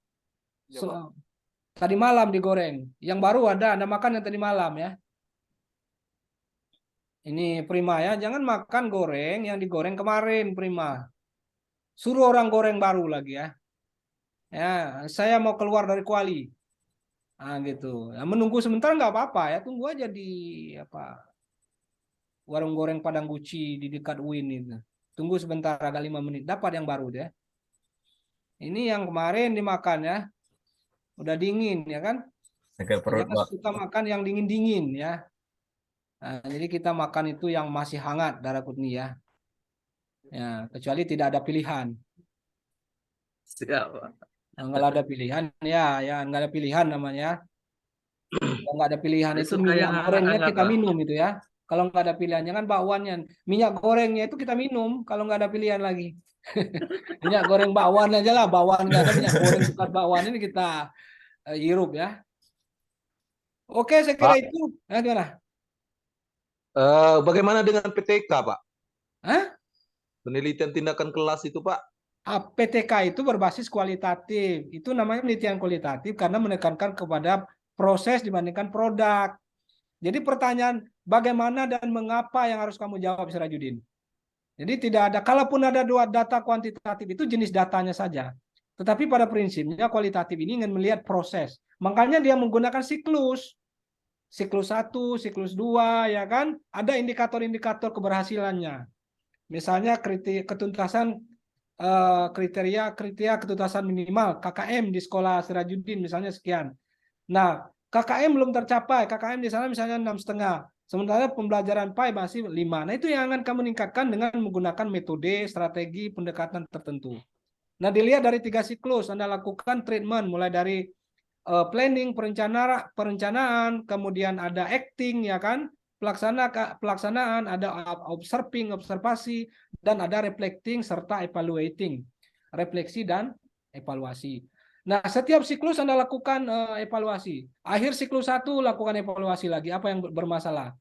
Tadi malam digoreng. Yang baru ada, Anda makan yang tadi malam ya. Ini Prima ya, jangan makan goreng yang digoreng kemarin Prima. Suruh orang goreng baru lagi ya. Ya, saya mau keluar dari kuali. Nah, gitu. Nah, menunggu sebentar nggak apa-apa ya, tunggu aja di warung goreng Padang Guci di dekat UIN itu. Tunggu sebentar agak 5 menit, dapat yang baru deh. Ini yang kemarin dimakan ya, udah dingin ya kan? Sakit perut, Jangan Pak. suka makan yang dingin-dingin ya. Nah, jadi kita makan itu yang masih hangat darah Kutni ya. Ya, kecuali tidak ada pilihan. Siap. Nah, kalau ada pilihan ya, nggak ada pilihan namanya. Kalau nggak ada pilihan itu Suka minyak yang gorengnya hangat-hangat, kita Pak. minum itu ya. Kalau nggak ada pilihannya kan bakwannya, minyak gorengnya itu kita minum. Kalau nggak ada pilihan lagi, minyak goreng bakwan aja lah. Bakwan nggak ada, minyak goreng bukan bakwan ini kita hirup ya. Oke, saya kira Pak, itu. Nah, gimana? bagaimana dengan PTK, Pak? Hah? Penelitian tindakan kelas itu, Pak? PTK itu berbasis kualitatif. Itu namanya penelitian kualitatif karena menekankan kepada proses dibandingkan produk. Jadi pertanyaan bagaimana dan mengapa yang harus kamu jawab, Sirajudin. Jadi tidak ada, kalaupun ada dua data kuantitatif itu jenis datanya saja. Tetapi pada prinsipnya kualitatif ini ingin melihat proses. Makanya dia menggunakan siklus. Siklus 1, siklus 2, ya kan? Ada indikator-indikator keberhasilannya. Misalnya ketuntasan kriteria ketuntasan minimal KKM di sekolah Sirajudin misalnya sekian. Nah, KKM belum tercapai, KKM di sana misalnya 6,5. Sementara pembelajaran PAI masih 5. Nah, itu yang akan kamu meningkatkan dengan menggunakan metode, strategi, pendekatan tertentu. Nah, dilihat dari 3 siklus, Anda lakukan treatment mulai dari planning, perencanaan, kemudian ada acting, ya kan? Pelaksanaan, ada observasi, dan ada reflecting serta evaluating. Refleksi dan evaluasi. Nah, setiap siklus Anda lakukan evaluasi. Akhir siklus 1 lakukan evaluasi lagi, apa yang bermasalah.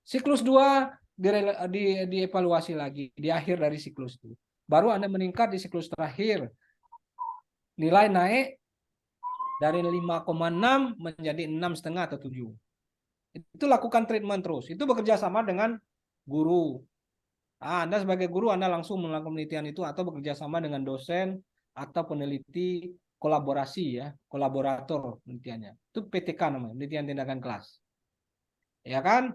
Siklus 2 dievaluasi lagi di akhir dari siklus itu. Baru Anda meningkat di siklus terakhir. Nilai naik dari 5,6 menjadi 6,5 atau 7. Itu lakukan treatment terus. Itu bekerja sama dengan guru. Anda sebagai guru, Anda langsung melakukan penelitian itu atau bekerja sama dengan dosen atau peneliti kolaborasi ya, kolaborator penelitiannya. Itu PTK namanya, penelitian tindakan kelas. Ya kan?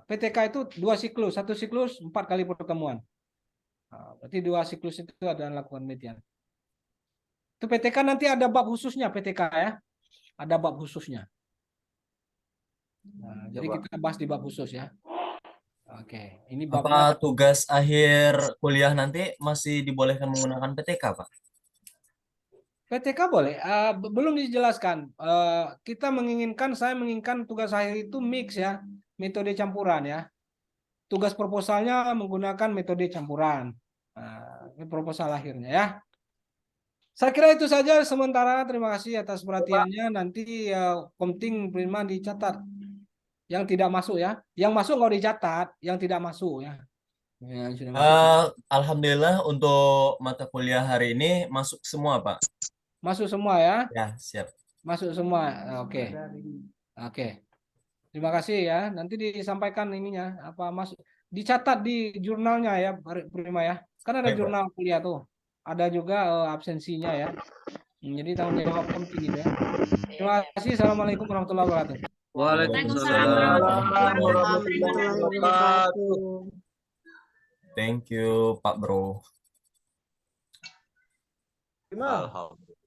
PTK itu 2 siklus, 1 siklus 4 kali pertemuan. Berarti 2 siklus itu adalah lakukan penelitian. Itu PTK nanti ada bab khususnya PTK ya. Ada bab khususnya. Nah, jadi kita bahas di bab khusus ya. Oke, ini babnya. Apa tugas akhir kuliah nanti masih dibolehkan menggunakan PTK, Pak? PTK boleh, belum dijelaskan. Saya menginginkan tugas akhir itu mix ya, metode campuran ya. Tugas proposalnya menggunakan metode campuran. Ini proposal akhirnya ya. Saya kira itu saja sementara. Terima kasih atas perhatiannya. Nanti penting Prima dicatat. Yang tidak masuk ya. Yang masuk nggak dicatat, yang tidak masuk ya. yang sudah masuk. Alhamdulillah untuk mata kuliah hari ini masuk semua, Pak. Masuk semua ya? Ya, siap. Masuk semua. Oke. Oke. Terima kasih ya. Nanti disampaikan ininya apa masuk dicatat di jurnalnya ya, Prima ya. Kan ada Baik, Pak. jurnal kuliah tuh. Ada juga absensinya ya. Jadi tanggung jawab penting gitu ya. Terima kasih. Assalamualaikum warahmatullahi wabarakatuh. Waalaikumsalam. Warahmatullahi wabarakatuh. Thank you, Pak Bro. Alhamdulillah.